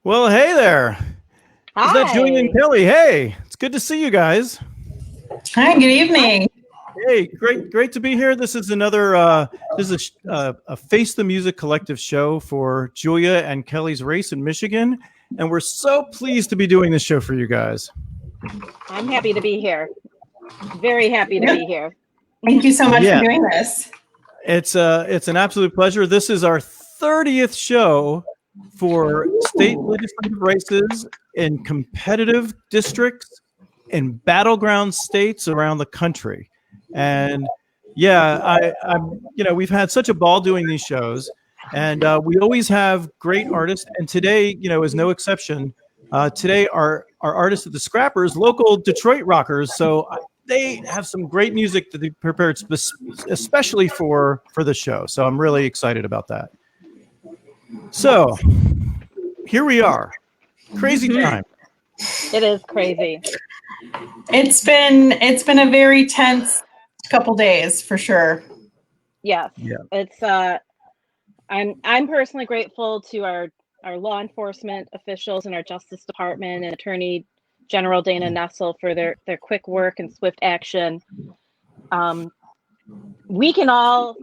Well, hey there. Is that Julia and Hi. Kelly? Hey, it's good to see you guys. Hi, good evening. Hey, great to be here. This is another a Face the Music collective show for Julia and Kelly's race in Michigan, and we're so pleased to be doing this show for you guys. I'm happy to be here. Very happy to be here. Thank you so much Yeah. for doing this. It's an absolute pleasure. This is our 30th show for state legislative races in competitive districts in battleground states around the country. And yeah, we've had such a ball doing these shows, and we always have great artists. And today, is no exception. Today, our artists at the Scrappers, local Detroit rockers. So they have some great music that they prepared especially for the show. So I'm really excited about that. So here we are. Crazy time. It is crazy. It's been a very tense couple days for sure. Yes. Yeah. It's I'm personally grateful to our law enforcement officials and our Justice Department and Attorney General Dana Nessel for their quick work and swift action. We can all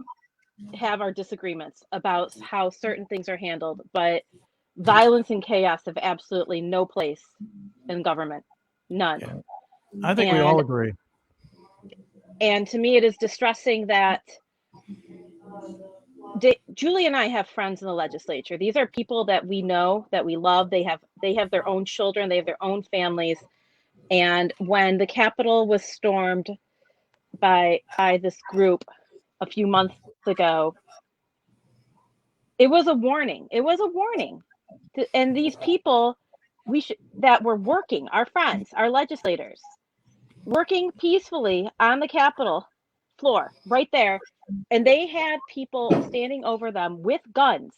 have our disagreements about how certain things are handled, but violence and chaos have absolutely no place in government. None. Yeah. I think we all agree. And to me, it is distressing that Julie and I have friends in the legislature. These are people that we know, that we love. They have their own children. They have their own families. And when the Capitol was stormed by this group a few months ago, it was a warning. It was a warning. And these people that were working, our friends, our legislators, working peacefully on the Capitol floor right there, and they had people standing over them with guns.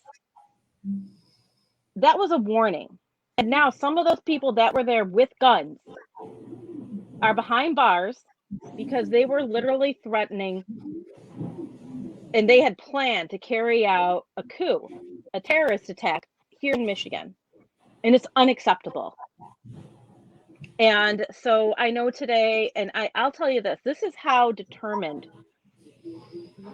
That was a warning. And now some of those people that were there with guns are behind bars because they were literally threatening, and they had planned to carry out a coup, a terrorist attack here in Michigan. And it's unacceptable. And so I know today, and I'll tell you this is how determined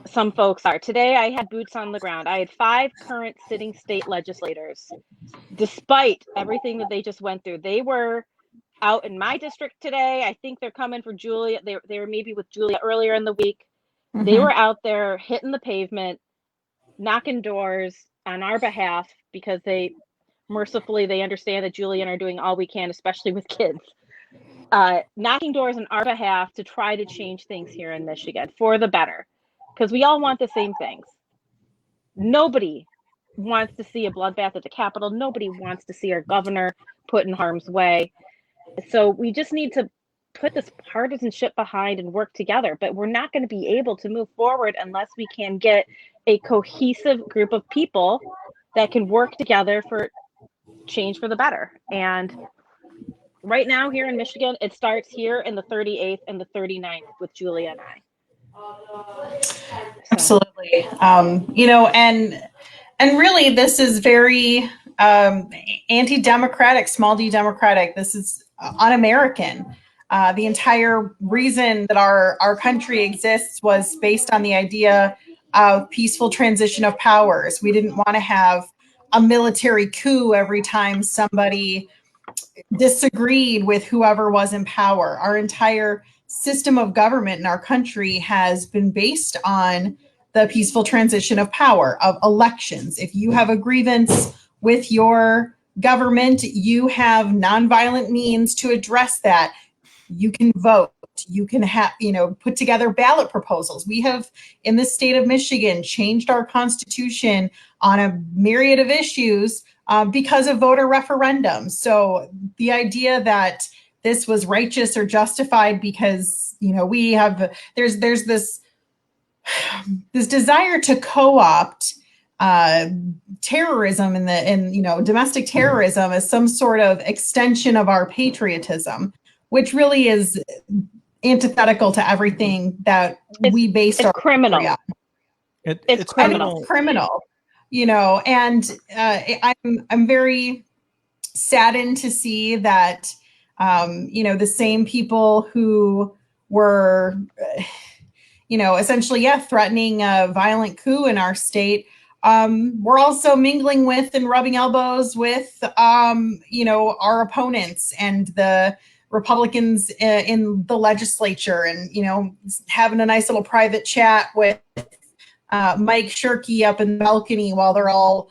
some folks are. Today I had boots on the ground. I had 5 current sitting state legislators. Despite everything that they just went through, they were out in my district today. I think they're coming for Julia. They were maybe with Julia earlier in the week. Mm-hmm. They were out there hitting the pavement, knocking doors on our behalf because they understand that Julia and I are doing all we can, especially with kids. Knocking doors on our behalf to try to change things here in Michigan for the better, because we all want the same things. Nobody wants to see a bloodbath at the Capitol. Nobody wants to see our governor put in harm's way. So we just need to put this partisanship behind and work together. But we're not going to be able to move forward unless we can get a cohesive group of people that can work together for change for the better. And right now here in Michigan, it starts here in the 38th and the 39th with Julia and I. Absolutely. And really this is very anti-democratic, small d democratic. This is un-American. The entire reason that our country exists was based on the idea of peaceful transition of powers. We didn't want to have a military coup every time somebody disagreed with whoever was in power. Our entire system of government in our country has been based on the peaceful transition of power, of elections. If you have a grievance with your government, you have nonviolent means to address that. You can vote. You can have, put together ballot proposals. We have, in the state of Michigan, changed our constitution on a myriad of issues because of voter referendums. So the idea that this was righteous or justified because, we have, there's this desire to co-opt terrorism and domestic terrorism as some sort of extension of our patriotism, which really is antithetical to everything that we based our criminal. On. It's criminal. Criminal, and I'm very saddened to see that, the same people who were, essentially, threatening a violent coup in our state, we're also mingling with and rubbing elbows with, our opponents and the Republicans in the legislature, and, having a nice little private chat with Mike Shirkey up in the balcony while they're all,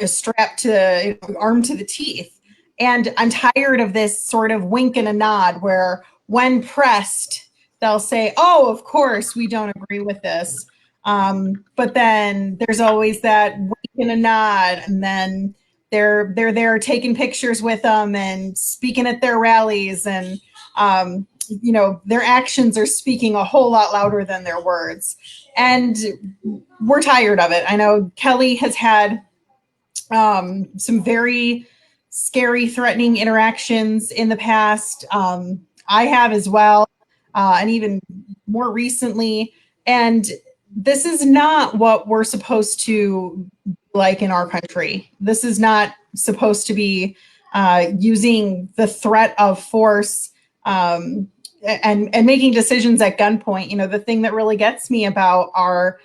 strapped to, armed to the teeth. And I'm tired of this sort of wink and a nod where when pressed, they'll say, oh, of course, we don't agree with this. But then there's always that wink and a nod, and then they're there taking pictures with them and speaking at their rallies, and their actions are speaking a whole lot louder than their words. And we're tired of it. I know Kelly has had some very scary, threatening interactions in the past. I have as well, and even more recently. And this is not what we're supposed to like in our country. This is not supposed to be using the threat of force and making decisions at gunpoint. The thing that really gets me about our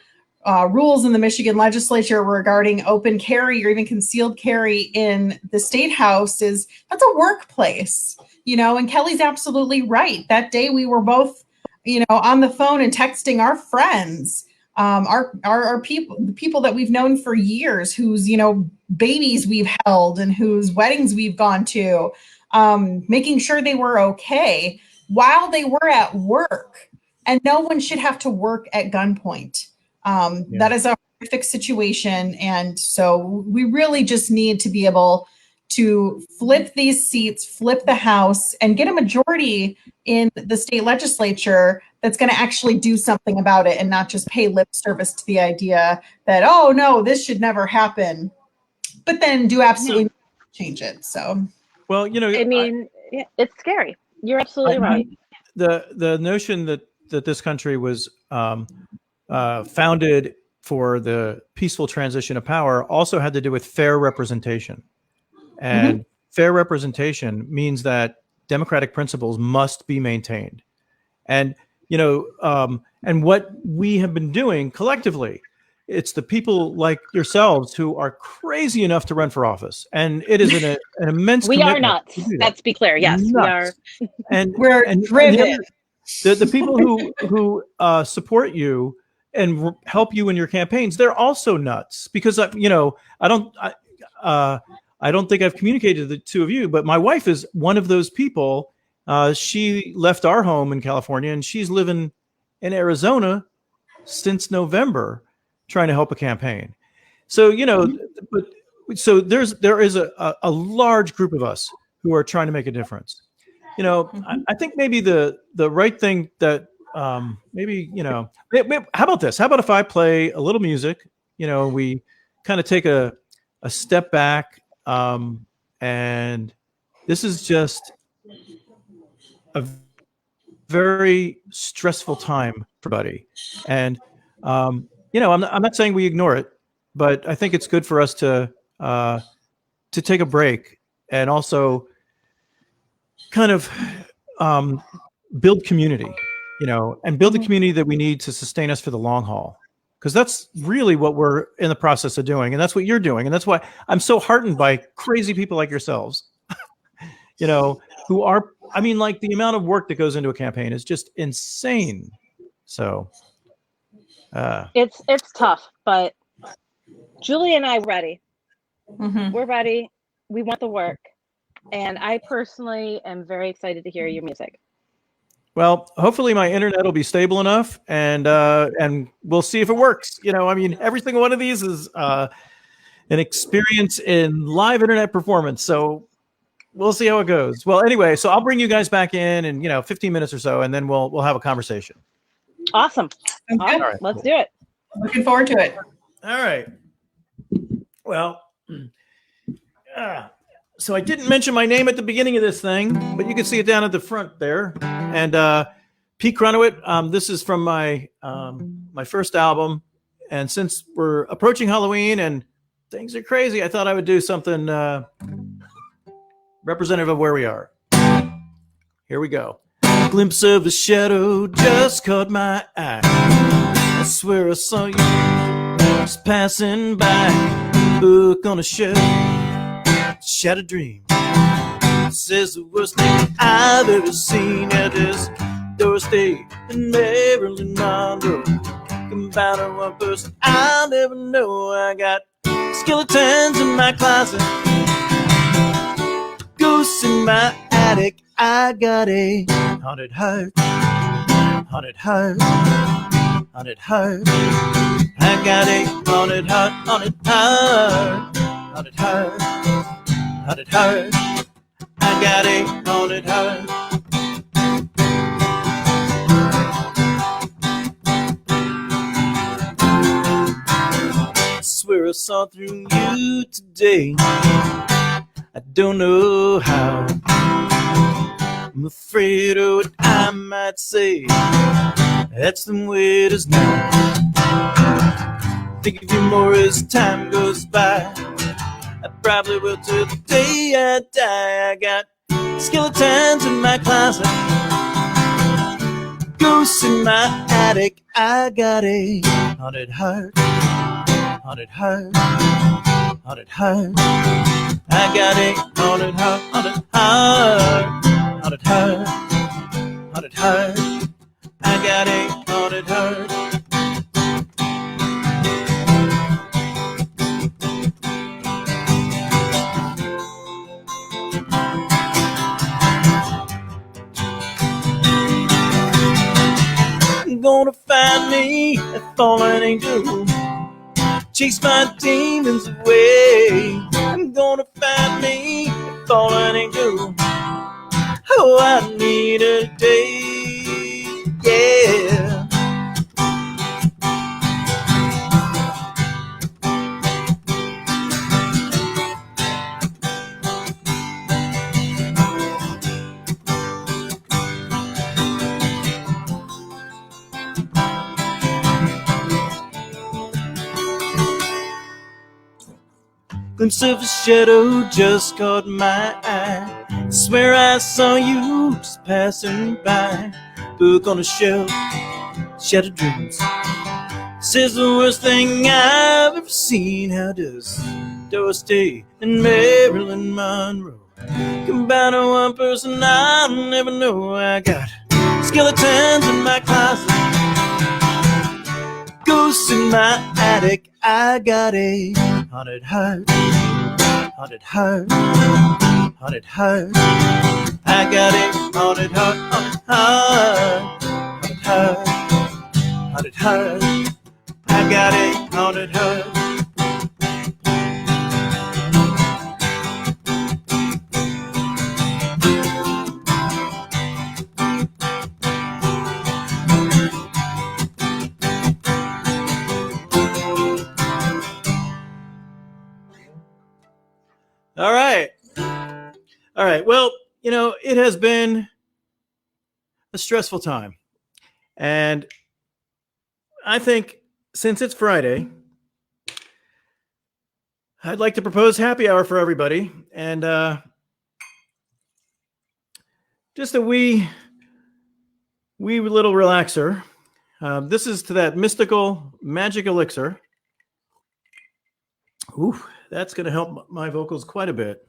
rules in the Michigan legislature regarding open carry or even concealed carry in the state house is that's a workplace, and Kelly's absolutely right. That day we were both, on the phone and texting our friends, our people, the people that we've known for years, whose, babies we've held and whose weddings we've gone to, making sure they were okay while they were at work. And no one should have to work at gunpoint. That is a horrific situation. And so we really just need to be able to flip these seats, flip the House, and get a majority in the state legislature that's going to actually do something about it and not just pay lip service to the idea that, oh, no, this should never happen, but then do absolutely nothing to change it. So, well, it's scary. You're absolutely right. The notion that this country was founded for the peaceful transition of power also had to do with fair representation. And fair representation means that democratic principles must be maintained. And, and what we have been doing collectively, it's the people like yourselves who are crazy enough to run for office. And it is an immense we commitment. Are nuts. Let's be clear. Yes, we are. And we're driven. The people who support you and help you in your campaigns, they're also nuts, because I don't think I've communicated to the two of you, but my wife is one of those people. She left our home in California and she's living in Arizona since November trying to help a campaign. So, so there is a large group of us who are trying to make a difference. I think maybe the right thing that maybe, how about this? How about if I play a little music, we kind of take a step back, and this is just a very stressful time for everybody. And, I'm not saying we ignore it, but I think it's good for us to take a break and also kind of build community, and build the community that we need to sustain us for the long haul. Because that's really what we're in the process of doing. And that's what you're doing. And that's why I'm so heartened by crazy people like yourselves, who are, like the amount of work that goes into a campaign is just insane. So it's tough, but Julie and I are ready. We're ready. We want the work. And I personally am very excited to hear your music. Well, hopefully my internet will be stable enough, and we'll see if it works. Every single one of these is an experience in live internet performance. So we'll see how it goes. Well, anyway, so I'll bring you guys back in 15 minutes or so, and then we'll have a conversation. Awesome. All right, let's do it. Looking forward to it. All right. Well, so I didn't mention my name at the beginning of this thing, but you can see it down at the front there. And Pete Kronowitt, this is from my my first album. And since we're approaching Halloween and things are crazy. I thought I would do something representative of where we are. Here we go. A glimpse of a shadow just caught my eye. I swear I saw you just passing by. Book on a shelf, shattered dream. Says the worst thing I've ever seen at this doorstay in Maryland, Monroe. About a one person I'll never know. I got skeletons in my closet, ghosts in my attic. I got a haunted heart, haunted heart, haunted heart. I got a haunted heart, haunted heart, haunted heart, haunted heart. I got a haunted heart. I swear I saw through you today. I don't know how. I'm afraid of what I might say. That's the way it is now. Think of you more as time goes by. I probably will till the day I die. I got skeletons in my closet, ghosts in my attic. I got a haunted heart, haunted heart, haunted heart. I got a haunted heart, haunted heart, haunted heart, haunted heart. I got a haunted heart. Gonna find me a fallen angel, chase my demons away. I'm gonna find me a fallen angel. Oh, I need a day, yeah. Glimpse of a shadow just caught my eye. Swear I saw you just passing by. Book on a shelf, shattered dreams. Says the worst thing I've ever seen. How does door stay in Maryland, Monroe? Combine to one person I'll never know. I got skeletons in my closet, ghosts in my attic. I got a haunted heart, haunted heart, haunted heart. I got a haunted heart, haunted heart, haunted heart, haunted heart. I got a haunted heart. All right. All right. Well, you know, it has been a stressful time. And I think since it's Friday, I'd like to propose happy hour for everybody. And just a wee little relaxer. This is to that mystical magic elixir. Ooh, that's going to help my vocals quite a bit.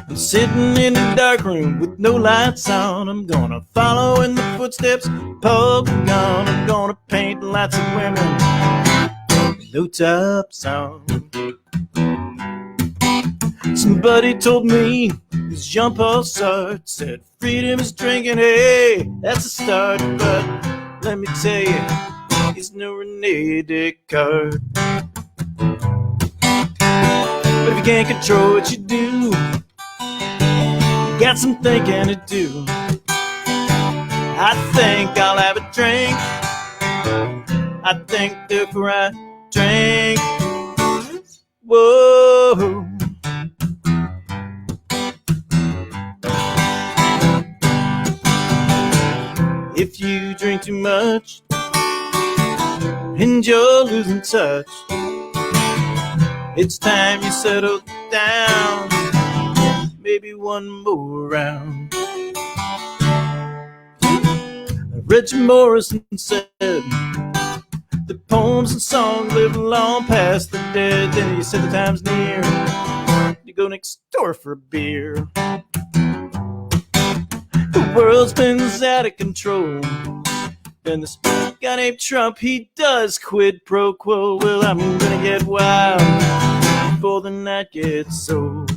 I'm sitting in a dark room with no lights on. I'm gonna follow in the footsteps of Paul Gauguin. I'm gonna paint lots of women, no tops on. Somebody told me, this Jean-Paul Sartre said, freedom is drinking, hey, that's a start. But let me tell you, he's no Rene Descartes. But if you can't control what you do, you got some thinking to do. I think I'll have a drink. I think therefore I drink. Whoa. If you drink too much and you're losing touch, it's time you settle down, maybe one more round. Richard Morrison said the poems and songs live long past the dead. Then he said the time's near, you go next door for a beer. The world spins out of control. Then this guy named Trump, he does quid pro quo. Well, I'm gonna get wild before the night gets old.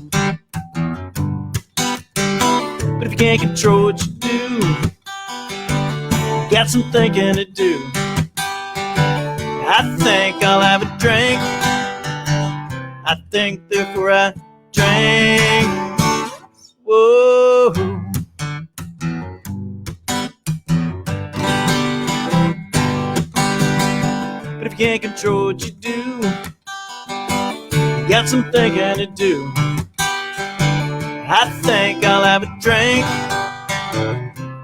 But if you can't control what you do, you got some thinking to do. I think I'll have a drink. I think therefore I drink. Whoa. But if you can't control what you do, you got some thinking to do. I think I'll have a drink.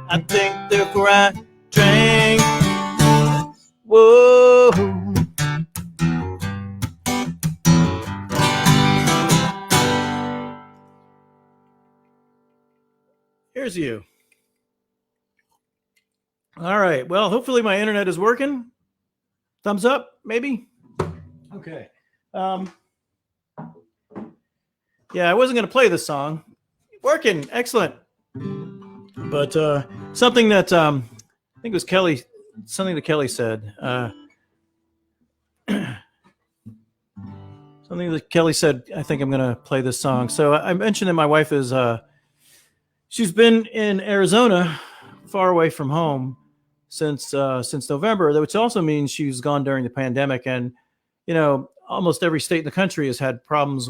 I think therefore I drink. Whoa. Here's you. All right. Well, hopefully my internet is working. Thumbs up, maybe? Okay. Yeah, I wasn't going to play this song. Working. Excellent. But something that I think it was Kelly, something that Kelly said. Something that Kelly said, I think I'm going to play this song. So I mentioned that my wife is, she's been in Arizona, far away from home, since November, which also means she's gone during the pandemic. And, you know, almost every state in the country has had problems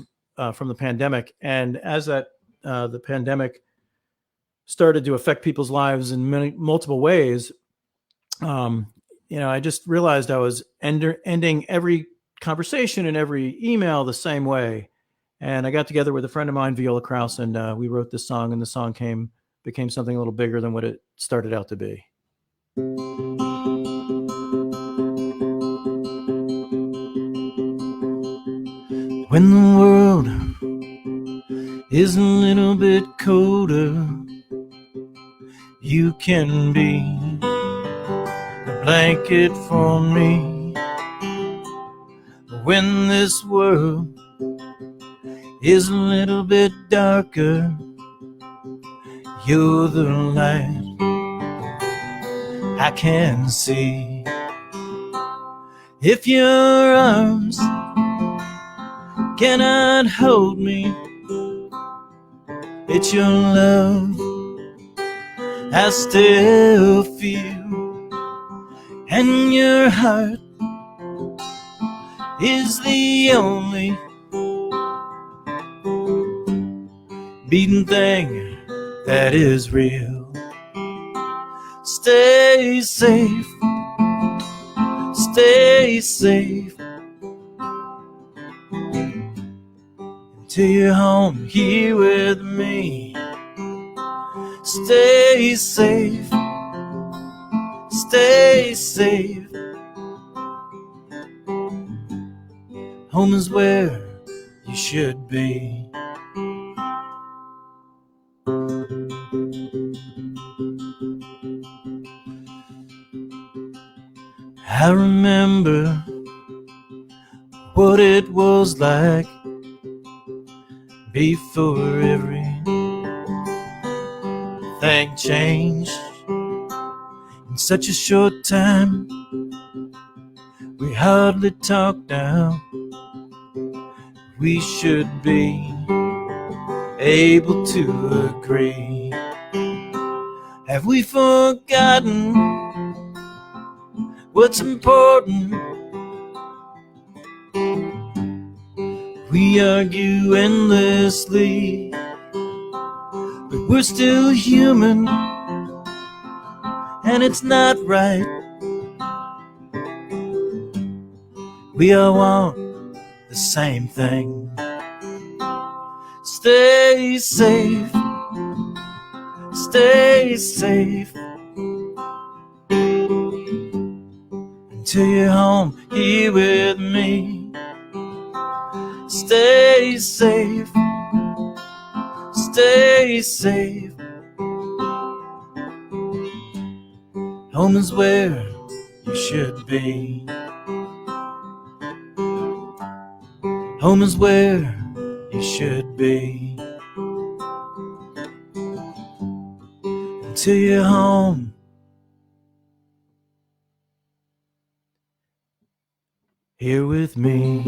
from the pandemic. And as that the pandemic started to affect people's lives in multiple ways, you know, I just realized I was ending every conversation and every email the same way. And I got together with a friend of mine, Viola Krause, and we wrote this song, and the song became something a little bigger than what it started out to be. When the world is a little bit colder, you can be a blanket for me. When this world is a little bit darker, you're the light I can see. If your arms cannot hold me, it's your love I still feel, and your heart is the only beating thing that is real. Stay safe, stay safe, until you're home here with me. Stay safe, stay safe. Home is where you should be. I remember what it was like before everything changed. In such a short time, we hardly talk now. We should be able to agree. Have we forgotten what's important? We argue endlessly, but we're still human, and it's not right. We all want the same thing. Stay safe, stay safe, until you're home here with me. Stay safe, stay safe. Home is where you should be. Home is where you should be. Until you're home here with me.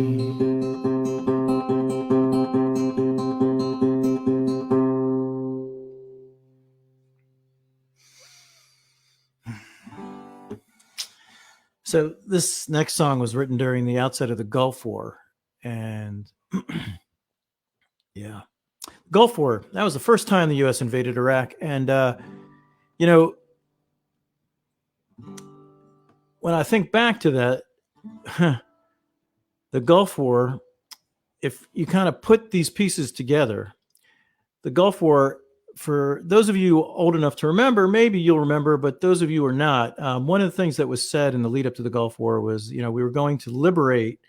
So this next song was written during the outset of the Gulf War. And yeah, Gulf War, that was the first time the U.S. invaded Iraq. And, you know, when I think back to that, the Gulf War, if you kind of put these pieces together, the Gulf War, for those of you old enough to remember, maybe you'll remember, but those of you who are not, one of the things that was said in the lead up to the Gulf War was, you know, we were going to liberate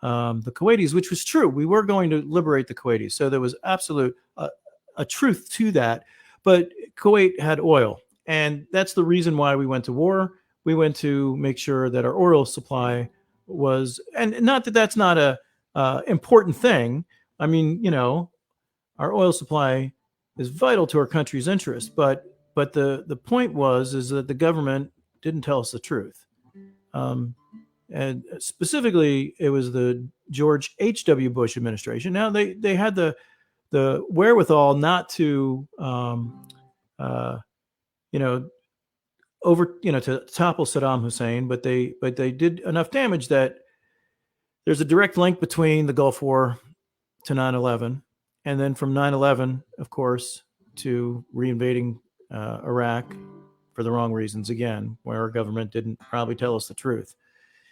the Kuwaitis, which was true. We were going to liberate the Kuwaitis. So there was absolute a truth to that. But Kuwait had oil. And that's the reason why we went to war. We went to make sure that our oil supply was, and not that that's not a important thing. I mean, you know, our oil supply is vital to our country's interest. But the point is that the government didn't tell us the truth. And specifically, it was the George H.W. Bush administration. Now, they had the wherewithal not to, to topple Saddam Hussein, but they did enough damage that there's a direct link between the Gulf War to 9/11, and then from 9/11, of course, to reinvading Iraq for the wrong reasons again, where our government didn't probably tell us the truth.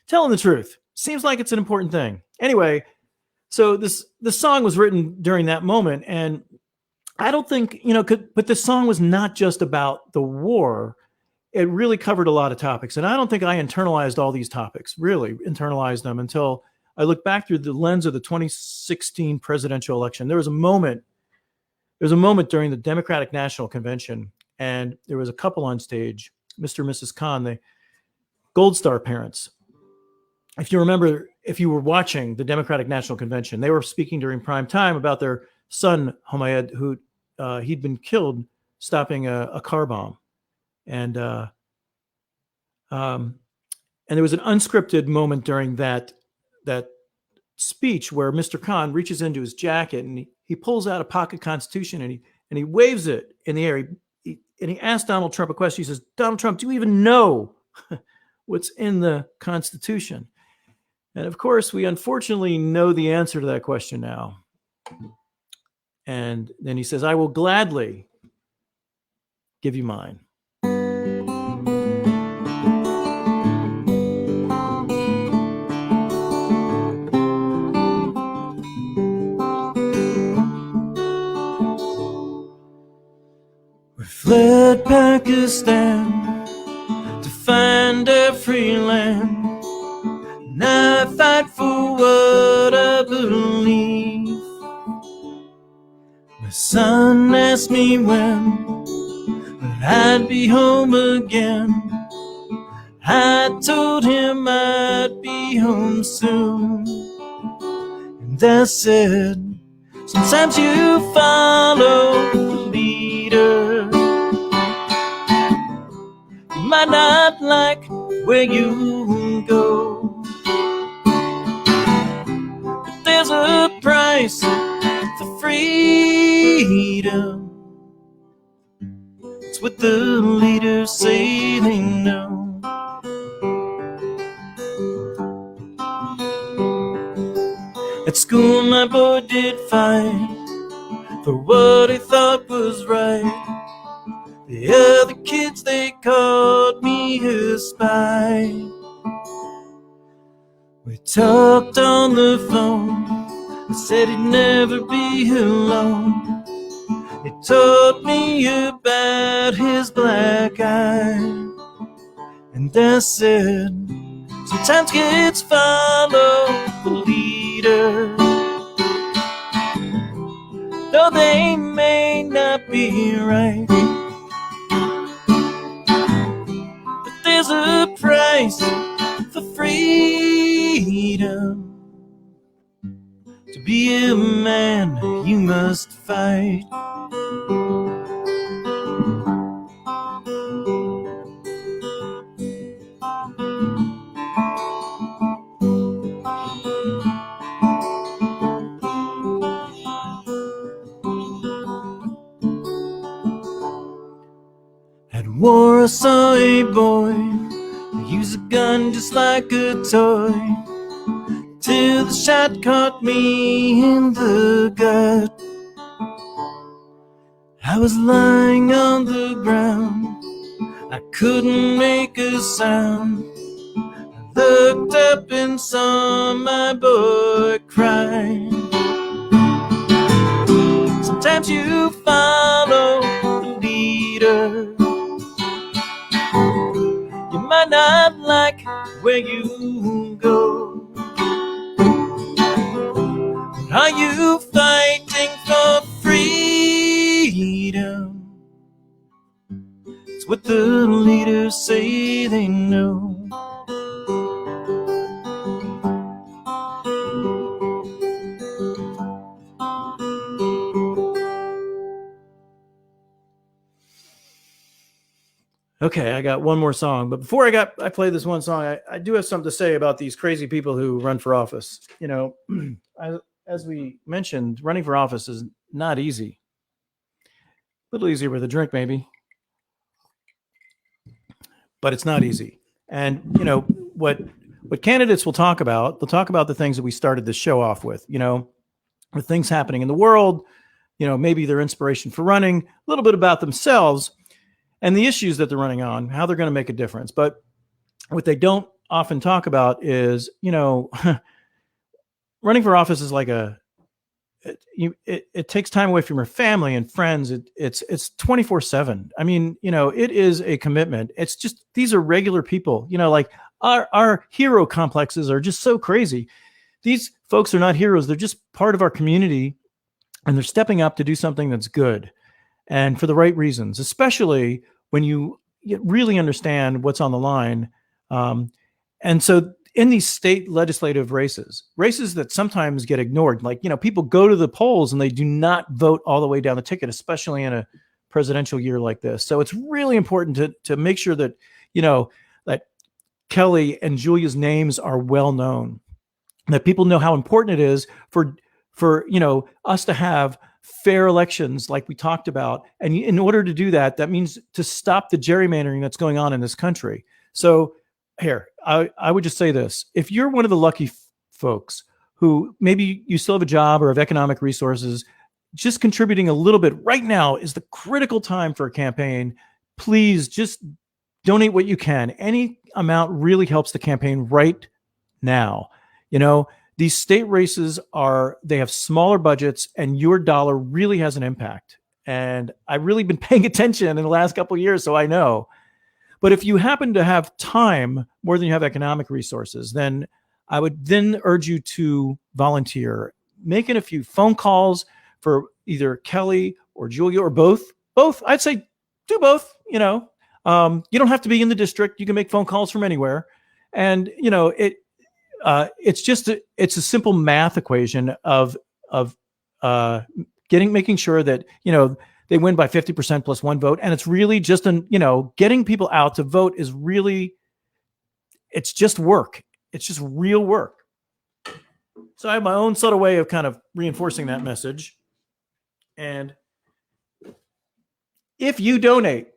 Telling the truth seems like it's an important thing. Anyway, so this song was written during that moment, and I don't think, but the song was not just about the war. It really covered a lot of topics, and I don't think I internalized all these topics, really internalized them until I looked back through the lens of the 2016 presidential election. There was a moment during the Democratic National Convention, and there was a couple on stage, Mr. and Mrs. Khan, the Gold Star parents. If you remember, if you were watching the Democratic National Convention, they were speaking during prime time about their son, Homayed, who he'd been killed stopping a car bomb. And there was an unscripted moment during that speech where Mr. Khan reaches into his jacket and he pulls out a pocket constitution and he waves it in the air. And he asked Donald Trump a question. He says, "Donald Trump, do you even know what's in the Constitution?" And of course, we unfortunately know the answer to that question now. And then he says, "I will gladly give you mine." We fled Pakistan to find a free land. And I fight for what I believe. My son asked me when I'd be home again. I told him I'd be home soon. And I said, sometimes you follow the leader. You might not like where you go. There's a price for freedom. It's what the leaders say they know. At school, my boy did fight for what he thought was right. The other kids, they called me a spy. We talked on the phone. I said he'd never be alone. He told me about his black eye. And I said, Sometimes kids follow the leader, though they may not be right. But there's a price for freedom. To be a man, you must fight. At war, I saw a boy use a gun just like a toy, till the shot caught me in the gut. I was lying on the ground, I couldn't make a sound. I looked up and saw my boy cry. Sometimes you follow the leader, you might not like where you go. But are you fighting for freedom? It's what the leaders say they know. Okay, I got one more song, but before I play this one song, I do have something to say about these crazy people who run for office. You know, as we mentioned, running for office is not easy. A little easier with a drink, maybe, but it's not easy. And you know what candidates will talk about? They'll talk about the things that we started this show off with. You know, the things happening in the world. You know, maybe their inspiration for running. A little bit about themselves. And the issues that they're running on, how they're going to make a difference. But what they don't often talk about is, you know, running for office is like it takes time away from your family and friends. It's 24/7. I mean, you know, it is a commitment. It's just, these are regular people, you know, like our hero complexes are just so crazy. These folks are not heroes. They're just part of our community, and they're stepping up to do something that's good. And for the right reasons, especially when you really understand what's on the line. And so in these state legislative races that sometimes get ignored, like, you know, people go to the polls and they do not vote all the way down the ticket, especially in a presidential year like this. So it's really important to make sure that, you know, that Kelly and Julia's names are well known, that people know how important it is for, you know, us to have fair elections like we talked about. And in order to do that, that means to stop the gerrymandering that's going on in this country. So here, I would just say this. If you're one of the lucky folks who maybe you still have a job or have economic resources, just contributing a little bit right now is the critical time for a campaign. Please just donate what you can. Any amount really helps the campaign right now. You know, these state races they have smaller budgets, and your dollar really has an impact. And I've really been paying attention in the last couple of years, so I know. But if you happen to have time more than you have economic resources, then I would then urge you to volunteer, making a few phone calls for either Kelly or Julia or both. I'd say do both. You know, you don't have to be in the district. You can make phone calls from anywhere. And, you know, it's a simple math equation of making sure that, you know, they win by 50% plus one vote. And it's really just you know, getting people out to vote is really, it's just work. It's just real work. So I have my own sort of way of kind of reinforcing that message. And if you donate,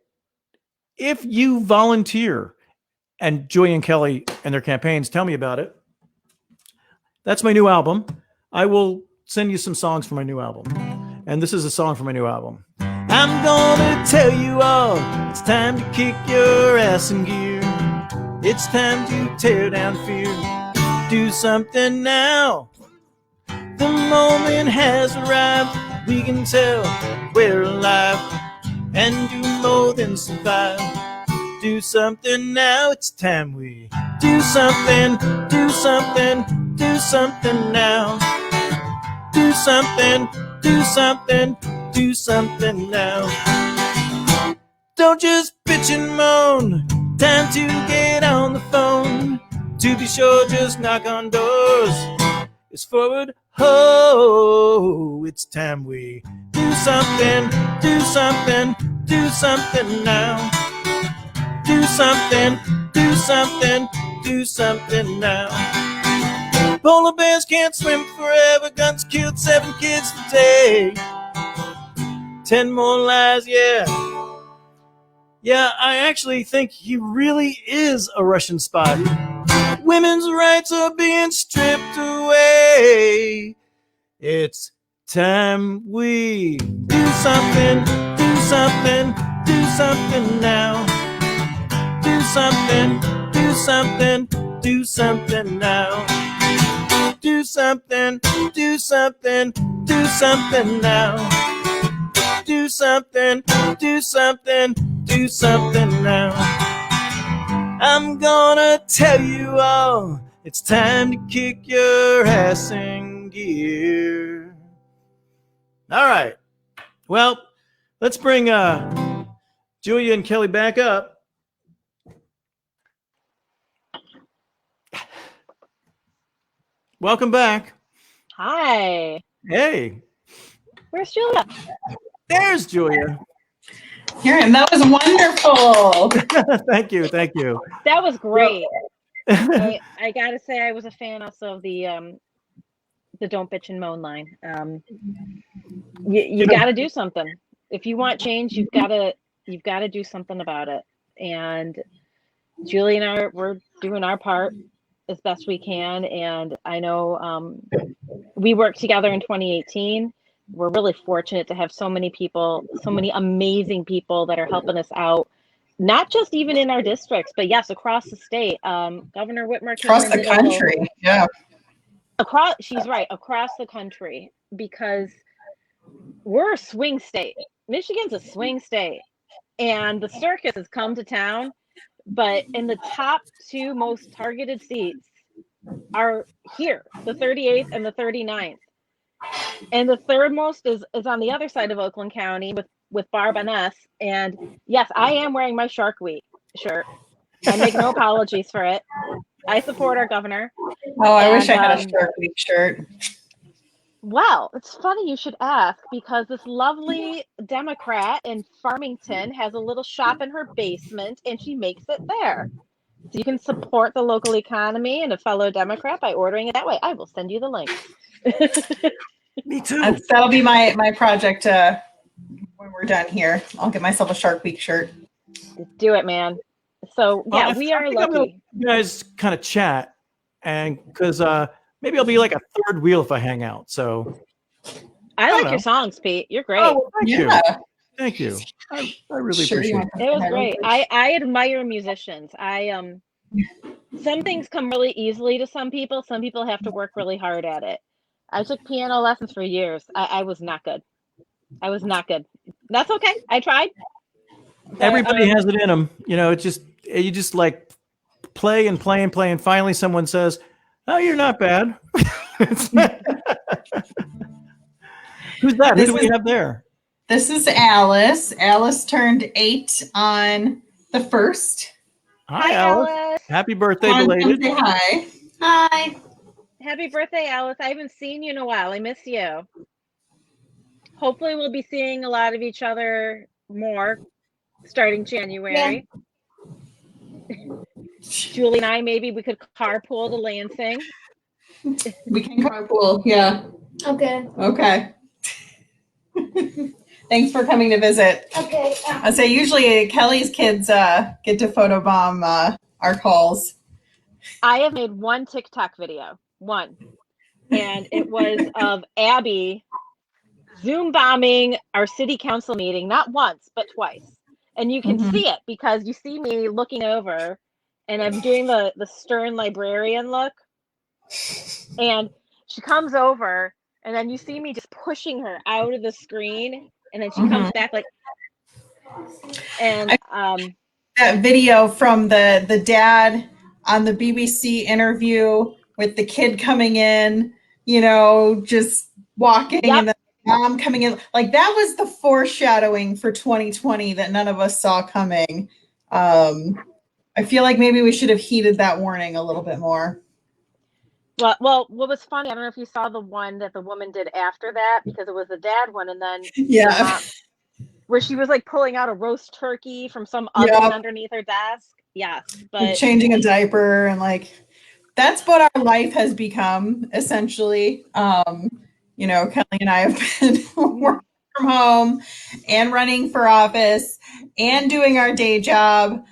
if you volunteer, and Julia and Kelly and their campaigns tell me about it, that's my new album. I will send you some songs from my new album. And this is a song from my new album. I'm gonna tell you all, it's time to kick your ass in gear. It's time to tear down fear. Do something now. The moment has arrived. We can tell we're alive and do more than survive. Do something now. It's time we Do something, do something, do something now. Do something, do something, do something now. Don't just bitch and moan. Time to get on the phone. To be sure, just knock on doors. It's forward, ho. It's time we do something, do something, do something now. Do something, do something, do something now. Polar bears can't swim forever. Guns killed 7 kids today. 10 more lies, yeah. Yeah, I actually think he really is a Russian spy. Women's rights are being stripped away. It's time we do something, do something, do something now. Do something, do something, do something now. Do something, do something, do something now. Do something, do something, do something now. I'm gonna tell you all, it's time to kick your ass in gear. All right. Well, let's bring Julia and Kelly back up. Welcome back. Hi. Hey, Where's Julia? there's Julia. Here, and that was wonderful. Thank you, thank you. That was great. I gotta say, I was a fan also of the "Don't Bitch and Moan" line. You got to do something if you want change. You've got to do something about it. And Julie and I, we're doing our part as best we can. And I know we worked together in 2018. We're really fortunate to have so many people, so many amazing people that are helping us out. Not just even in our districts, but yes, across the state. Governor Whitmer came Across the country, yeah. She's right, across the country, because we're a swing state. Michigan's a swing state, and the circus has come to town. But in the top 2 most targeted seats are here, the 38th and the 39th, and the third most is on the other side of Oakland County with Barb and us. And yes, I am wearing my Shark Week shirt. I make no apologies for it. I support our governor. Oh, I wish I had a Shark Week shirt. Well, it's funny you should ask, because this lovely Democrat in Farmington has a little shop in her basement, and she makes it there. So you can support the local economy and a fellow Democrat by ordering it that way. I will send you the link. Me too. That'll be my project when we're done here. I'll get myself a Shark Week shirt. Do it, man. So yeah, Well, we are lucky. You guys kind of chat, and because maybe I'll be like a third wheel if I hang out. So I like your songs, Pete. You're great. Oh, well, thank you. Yeah. Thank you. I really appreciate it. It was great. I admire musicians. Some things come really easily to some people. Some people have to work really hard at it. I took piano lessons for years. I was not good. I was not good. That's okay. I tried. Everybody has it in them. You know, you just like play and play and play, and finally someone says, "Oh, you're not bad." Who's that? Who do we have there? This is Alice. Alice turned 8 on the 1st. Hi, Alice. Happy birthday, belated. Say hi. Hi. Happy birthday, Alice. I haven't seen you in a while. I miss you. Hopefully we'll be seeing a lot of each other more starting January. Yeah. Julie and I, maybe we could carpool to Lansing. We can carpool, yeah. Okay. Okay. Thanks for coming to visit. Okay. I say usually Kelly's kids get to photobomb our calls. I have made one TikTok video, one, and it was of Abby Zoom bombing our city council meeting, not once, but twice. And you can see it because you see me looking over, and I'm doing the stern librarian look. And she comes over, and then you see me just pushing her out of the screen, and then she comes back like, and that video from the dad on the BBC interview with the kid coming in, just walking Yep. and then mom coming in. Like that was the foreshadowing for 2020 that none of us saw coming. I feel like maybe we should have heeded that warning a little bit more. Well, what was funny, I don't know if you saw the one that the woman did after that, because it was the dad one, and then Yeah. the mom, where she was like pulling out a roast turkey from some oven Yep. underneath her desk. Yes, Like but changing a diaper and like that's what our life has become essentially. Kelly and I have been working from home and running for office and doing our day job.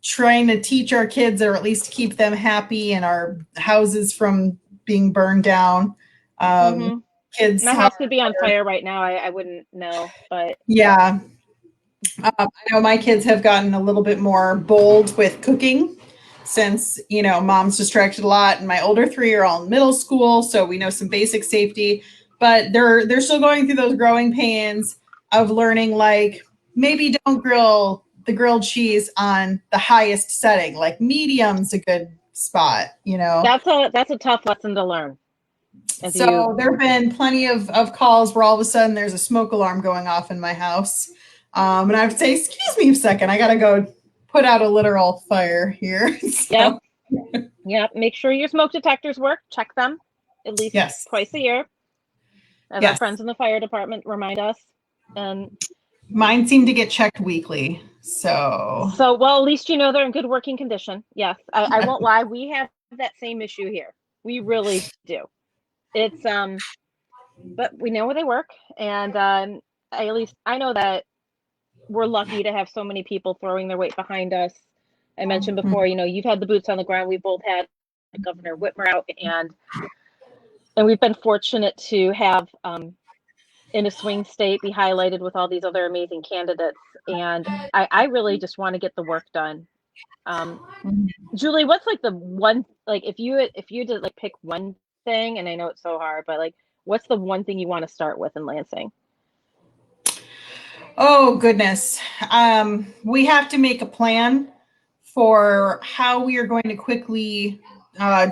Trying to teach our kids or at least keep them happy and our houses from being burned down. Kids, my house could be on fire right now. I wouldn't know, but yeah. I know my kids have gotten a little bit more bold with cooking since, mom's distracted a lot, and my older three are all in middle school, so we know some basic safety, but they're still going through those growing pains of learning, like maybe don't grill the grilled cheese on the highest setting, like medium's a good spot. that's a tough lesson to learn. So there have been plenty of calls where all of a sudden there's a smoke alarm going off in my house. And I would say, excuse me a second, I got to go put out a literal fire here. So, Yep. Make sure your smoke detectors work. Check them at least twice a year. As our friends in the fire department remind us. And mine seem to get checked weekly. So well, at least they're in good working condition. Yes. I won't lie. We have that same issue here. We really do. It's but we know where they work, and at least I know that we're lucky to have so many people throwing their weight behind us. I mentioned before, you've had the boots on the ground. We both had Governor Whitmer out, and we've been fortunate to have in a swing state be highlighted with all these other amazing candidates. And I really just want to get the work done. Julie, what's like the one, like if you did like pick one thing, and I know it's so hard, but like what's the one thing you want to start with in Lansing? Oh goodness. We have to make a plan for how we are going to quickly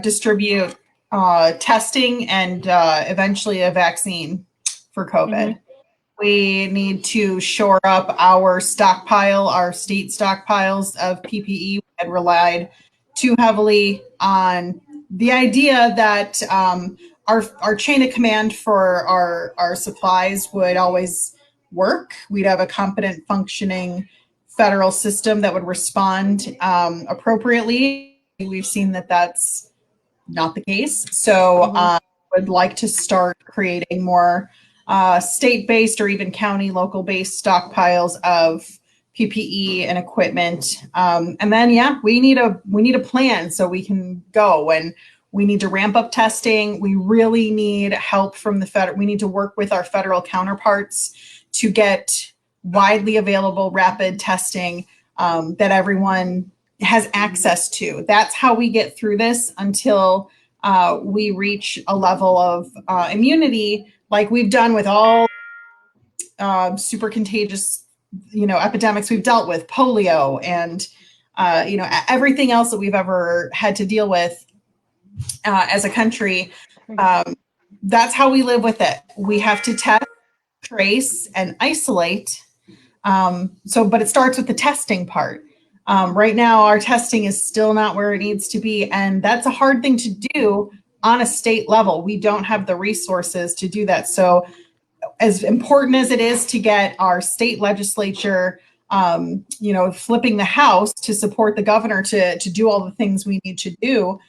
distribute testing and eventually a vaccine for COVID. We need to shore up our stockpile, our state stockpiles of PPE. We had relied too heavily on the idea that our chain of command for our supplies would always work. We'd have a competent, functioning federal system that would respond appropriately. We've seen that that's not the case. So I would like to start creating more state-based or even county, local-based stockpiles of PPE and equipment. And then, we need a plan so we can go, and we need to ramp up testing. We really need help from the federal. We need to work with our federal counterparts to get widely available rapid testing that everyone has access to. That's how we get through this until we reach a level of immunity like we've done with all super contagious, epidemics we've dealt with, polio and, everything else that we've ever had to deal with as a country. That's how we live with it. We have to test, trace, and isolate. But it starts with the testing part. Right now, our testing is still not where it needs to be, and that's a hard thing to do on a state level. We don't have the resources to do that. So as important as it is to get our state legislature, flipping the House to support the governor to do all the things we need to do,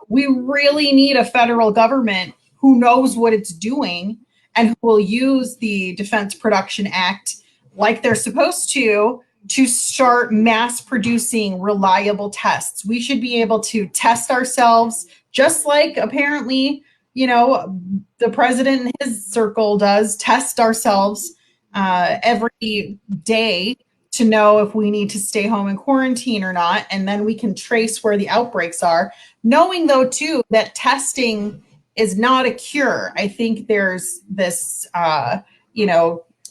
we really need a federal government who knows what it's doing and who will use the Defense Production Act like they're supposed to start mass producing reliable tests. We should be able to test ourselves just like apparently, the president in his circle does, test ourselves every day to know if we need to stay home in quarantine or not. And then we can trace where the outbreaks are. Knowing though, too, that testing is not a cure. I think there's this,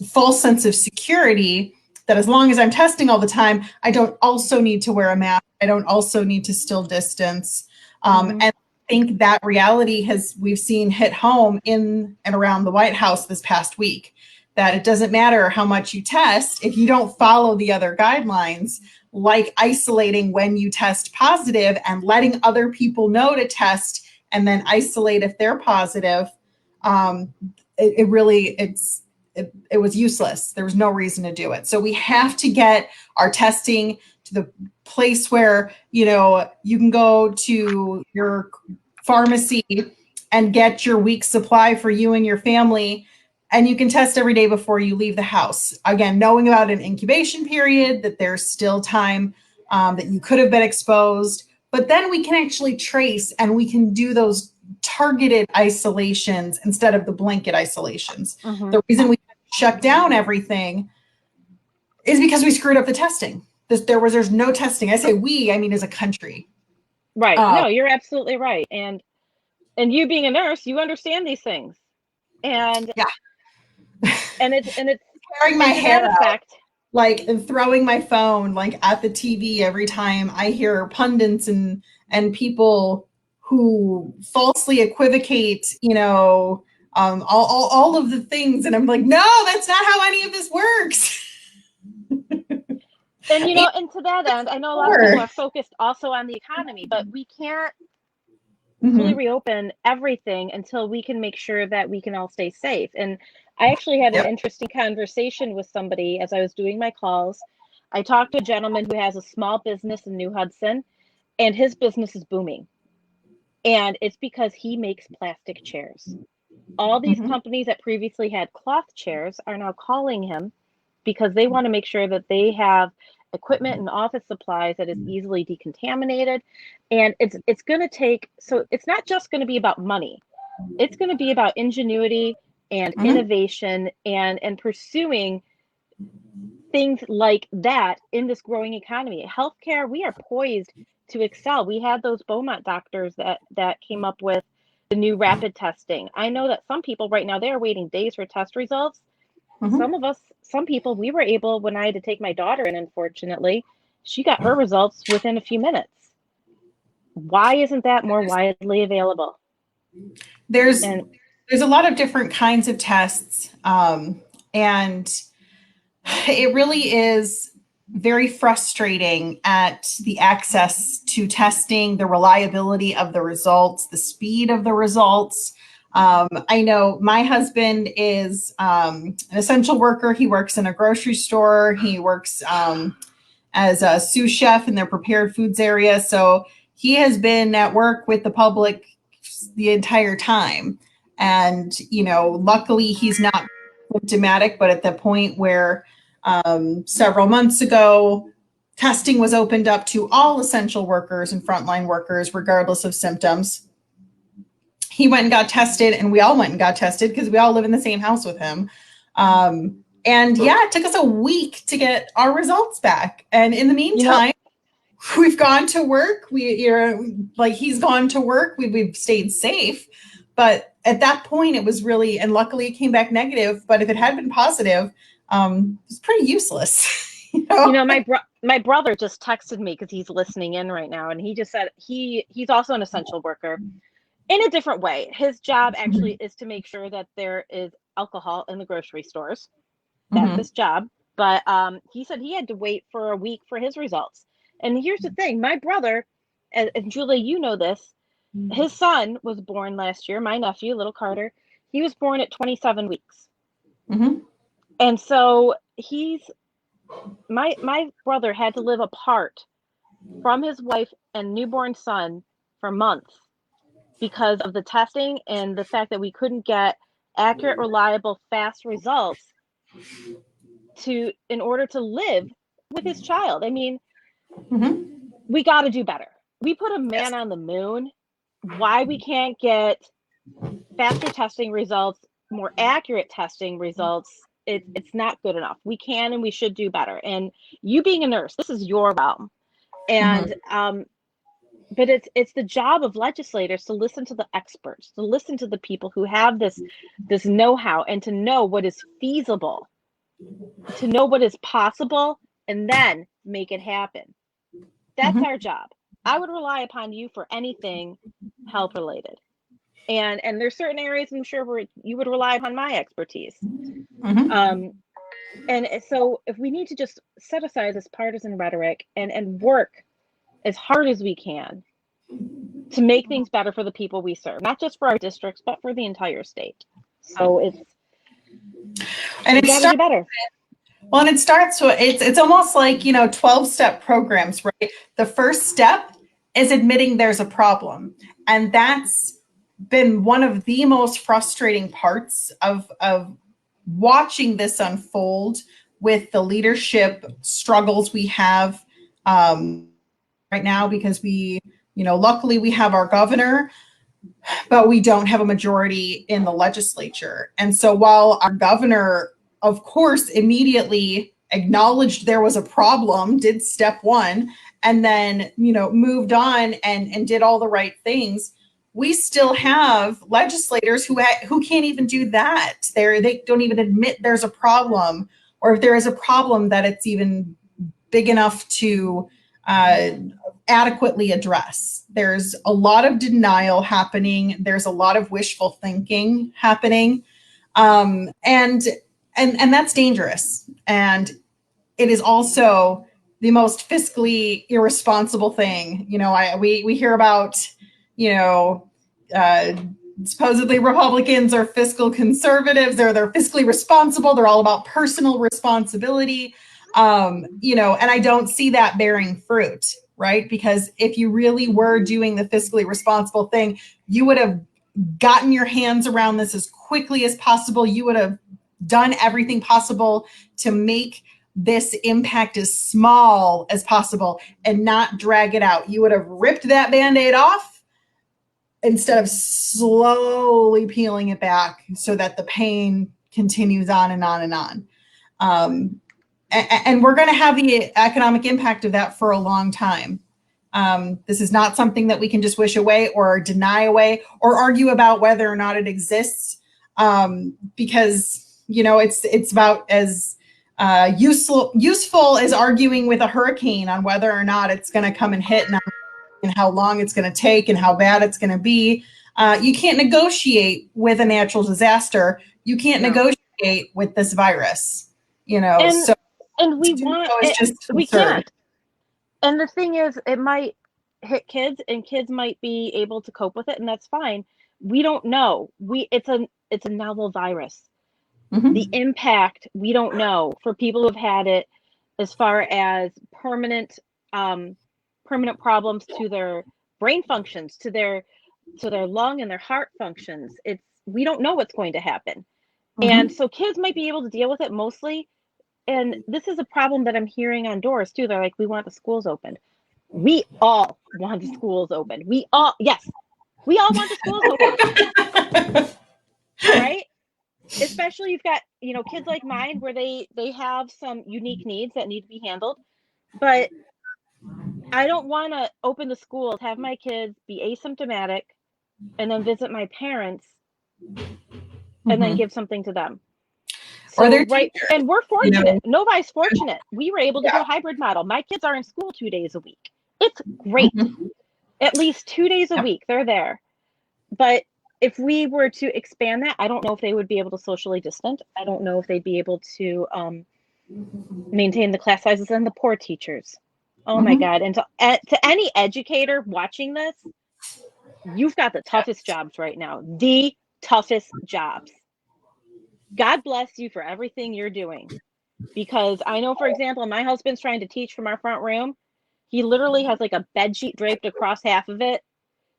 false sense of security that as long as I'm testing all the time, I don't also need to wear a mask. I don't also need to still distance. And I think that reality we've seen hit home in and around the White House this past week, that it doesn't matter how much you test if you don't follow the other guidelines, like isolating when you test positive and letting other people know to test and then isolate if they're positive. It was useless. There was no reason to do it. So we have to get our testing to the place where, you can go to your pharmacy and get your week's supply for you and your family, and you can test every day before you leave the house. Again, knowing about an incubation period, that there's still time that you could have been exposed, but then we can actually trace and we can do those targeted isolations instead of the blanket isolations. The reason we shut down everything is because we screwed up the testing. There's no testing. I say we, I mean as a country. Right. No, you're absolutely right. And you being a nurse, you understand these things. And and it's tearing my hair out, like, and throwing my phone like at the TV every time I hear pundits and people who falsely equivocate, all of the things, and I'm like, no, that's not how any of this works. And and to that end, I know a lot of people are focused also on the economy, but we can't fully reopen everything until we can make sure that we can all stay safe. And I actually had an interesting conversation with somebody as I was doing my calls. I talked to a gentleman who has a small business in New Hudson, and his business is booming. And it's because he makes plastic chairs. All these companies that previously had cloth chairs are now calling him because they want to make sure that they have equipment and office supplies that is easily decontaminated. And it's going to take, so it's not just going to be about money. It's going to be about ingenuity and innovation and pursuing things like that in this growing economy. Healthcare, we are poised to excel. We had those Beaumont doctors that came up with the new rapid testing. I know that some people right now, they're waiting days for test results. Some people, we were able, when I had to take my daughter in, unfortunately, she got her results within a few minutes. Why isn't that more widely available? There's a lot of different kinds of tests, and it really is very frustrating at the access to testing, the reliability of the results, the speed of the results. I know my husband is an essential worker. He works in a grocery store. He works as a sous chef in their prepared foods area. So he has been at work with the public the entire time. And, luckily he's not symptomatic, but at the point where several months ago, testing was opened up to all essential workers and frontline workers, regardless of symptoms. He went and got tested, and we all went and got tested because we all live in the same house with him. It took us a week to get our results back. And in the meantime, we've gone to work. He's gone to work. We've stayed safe. But at that point, it was really, and luckily it came back negative. But if it had been positive, it was pretty useless. My brother just texted me because he's listening in right now, and he just said he's also an essential worker in a different way. His job actually is to make sure that there is alcohol in the grocery stores. That's his job. But he said he had to wait for a week for his results. And here's the thing: my brother, and Julie, you know this, his son was born last year. My nephew, little Carter, he was born at 27 weeks. And so my brother had to live apart from his wife and newborn son for months because of the testing and the fact that we couldn't get accurate, reliable, fast results in order to live with his child. I mean, we got to do better. We put a man on the moon. Why we can't get faster testing results, more accurate testing results, it's not good enough. We can and we should do better. And you being a nurse, this is your realm. And but it's the job of legislators to listen to the experts, to listen to the people who have this know-how, and to know what is feasible to know what is possible and then make it happen. That's our job. I would rely upon you for anything health related. And there's certain areas I'm sure where you would rely upon my expertise. And so if we need to just set aside this partisan rhetoric and work as hard as we can to make things better for the people we serve, not just for our districts, but for the entire state. So it's gotta do better. Well, and it starts with, it's almost like, 12-step programs, right? The first step is admitting there's a problem. And that's been one of the most frustrating parts of watching this unfold with the leadership struggles we have right now, because luckily we have our governor, but we don't have a majority in the legislature. And so while our governor, of course, immediately acknowledged there was a problem, did step one, and then, moved on and did all the right things, we still have legislators who can't even do that. They don't even admit there's a problem, or if there is a problem, that it's even big enough to adequately address. There's a lot of denial happening. There's a lot of wishful thinking happening. And that's dangerous. And it is also the most fiscally irresponsible thing. We hear about, supposedly Republicans are fiscal conservatives. They're fiscally responsible. They're all about personal responsibility. And I don't see that bearing fruit, right? Because if you really were doing the fiscally responsible thing, you would have gotten your hands around this as quickly as possible. You would have done everything possible to make this impact as small as possible and not drag it out. You would have ripped that Band-Aid off instead of slowly peeling it back so that the pain continues on and on and on. And we're going to have the economic impact of that for a long time. This is not something that we can just wish away or deny away or argue about whether or not it exists, because it's about as useful as arguing with a hurricane on whether or not it's going to come and hit and how long it's going to take and how bad it's going to be. You can't negotiate with a natural disaster. You can't negotiate with this virus. And we want it, we can't. And the thing is, it might hit kids, and kids might be able to cope with it, and that's fine. We don't know. It's a novel virus. The impact, we don't know for people who've had it, as far as permanent problems to their brain functions, to their lung and their heart functions. We don't know what's going to happen. And so kids might be able to deal with it mostly. And this is a problem that I'm hearing on doors too. They're like, we want the schools opened. We all want the schools open. We all want the schools open. Right? Especially you've got, kids like mine where they have some unique needs that need to be handled. But I don't want to open the schools, have my kids be asymptomatic, and then visit my parents and then give something to them. So, right, and we're fortunate. Novi's fortunate. We were able to do a hybrid model. My kids are in school 2 days a week. It's great. At least 2 days a week, they're there. But if we were to expand that, I don't know if they would be able to socially distance. I don't know if they'd be able to maintain the class sizes, and the poor teachers. Oh my God. And to any educator watching this, you've got the toughest jobs right now. The toughest jobs. God bless you for everything you're doing. Because I know, for example, my husband's trying to teach from our front room. He literally has like a bed sheet draped across half of it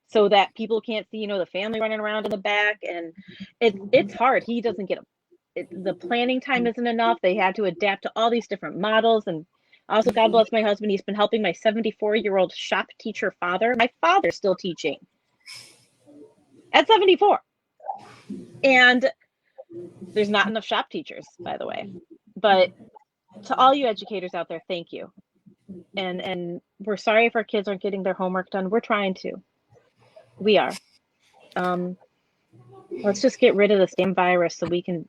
so that people can't see, the family running around in the back. And it's hard. He doesn't get the planning time isn't enough. They had to adapt to all these different models. And also, God bless my husband. He's been helping my 74-year-old shop teacher father. My father's still teaching at 74. And there's not enough shop teachers, by the way. But to all you educators out there, thank you. And we're sorry if our kids aren't getting their homework done. We're trying to. We are. Let's just get rid of this damn virus so we can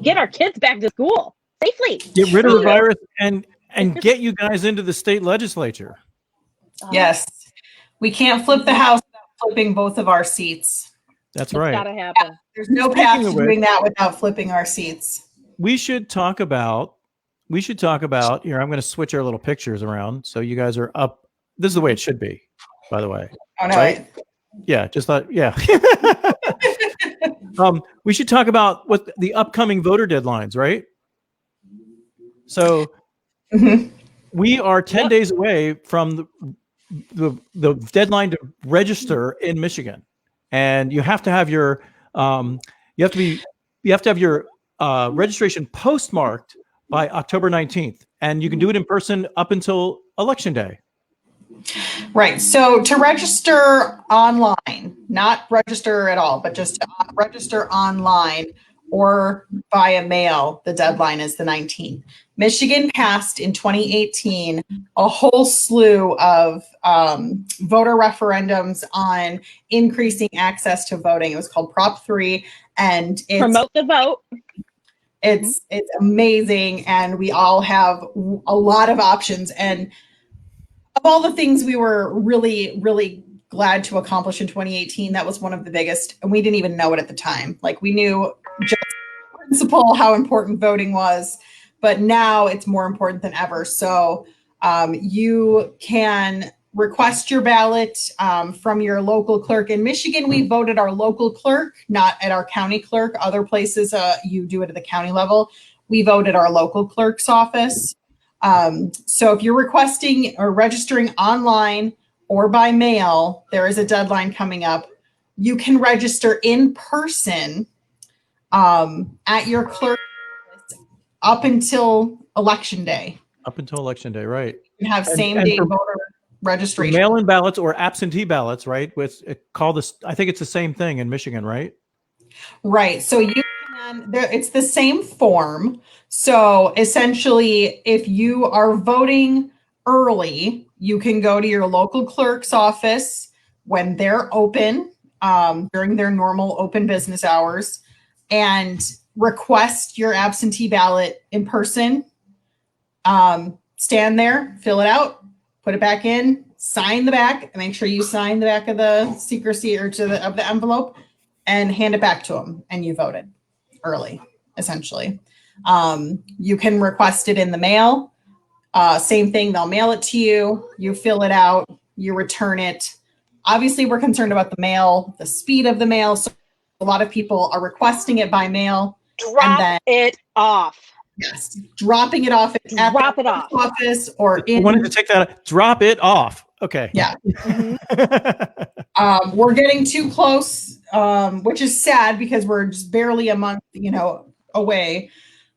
get our kids back to school safely. Get rid of the virus and get you guys into the state legislature. Yes. We can't flip the House without flipping both of our seats. That's It's right. gotta happen. There's no Speaking path to of which- doing that without flipping our seats. We should talk about here. I'm going to switch our little pictures around so you guys are up. This is the way it should be, by the way. Oh, no. Right? Yeah, just thought, yeah. We should talk about what the upcoming voter deadlines, right? So Mhm. we are 10 days away from the deadline to register in Michigan, and you have to have your registration postmarked by October 19th, and you can do it in person up until Election Day. Right. So to register online, not register at all, but just to register online or via mail, the deadline is the 19th. Michigan passed in 2018 a whole slew of voter referendums on increasing access to voting. It was called Prop 3, and it's Promote the vote. it's amazing, and we all have a lot of options. And of all the things we were really, really glad to accomplish in 2018, that was one of the biggest, and we didn't even know it at the time. Like, we knew just principle how important voting was, but now it's more important than ever. So you can request your ballot from your local clerk. In Michigan, we voted our local clerk, not at our county clerk. Other places, you do it at the county level. We voted our local clerk's office. So if you're requesting or registering online or by mail, there is a deadline coming up. You can register in person at your clerk up until Election Day. Up until Election Day, right? You can have same-day voter registration. Mail-in ballots or absentee ballots, right? I think it's the same thing in Michigan, right? Right. So you can, it's the same form. So essentially, if you are voting early, you can go to your local clerk's office when they're open, during their normal open business hours, and request your absentee ballot in person. Stand there, fill it out, put it back in, sign the back, and make sure you sign the back of the secrecy or of the envelope, and hand it back to them, and you voted early, essentially. You can request it in the mail. Same thing, they'll mail it to you, you fill it out, you return it. Obviously, we're concerned about the mail, the speed of the mail, so a lot of people are requesting it by mail. Drop it off. Yes, dropping it off at the office or in. I wanted to take that. Drop it off. Okay. Yeah. Mm-hmm. We're getting too close, which is sad because we're just barely a month, away.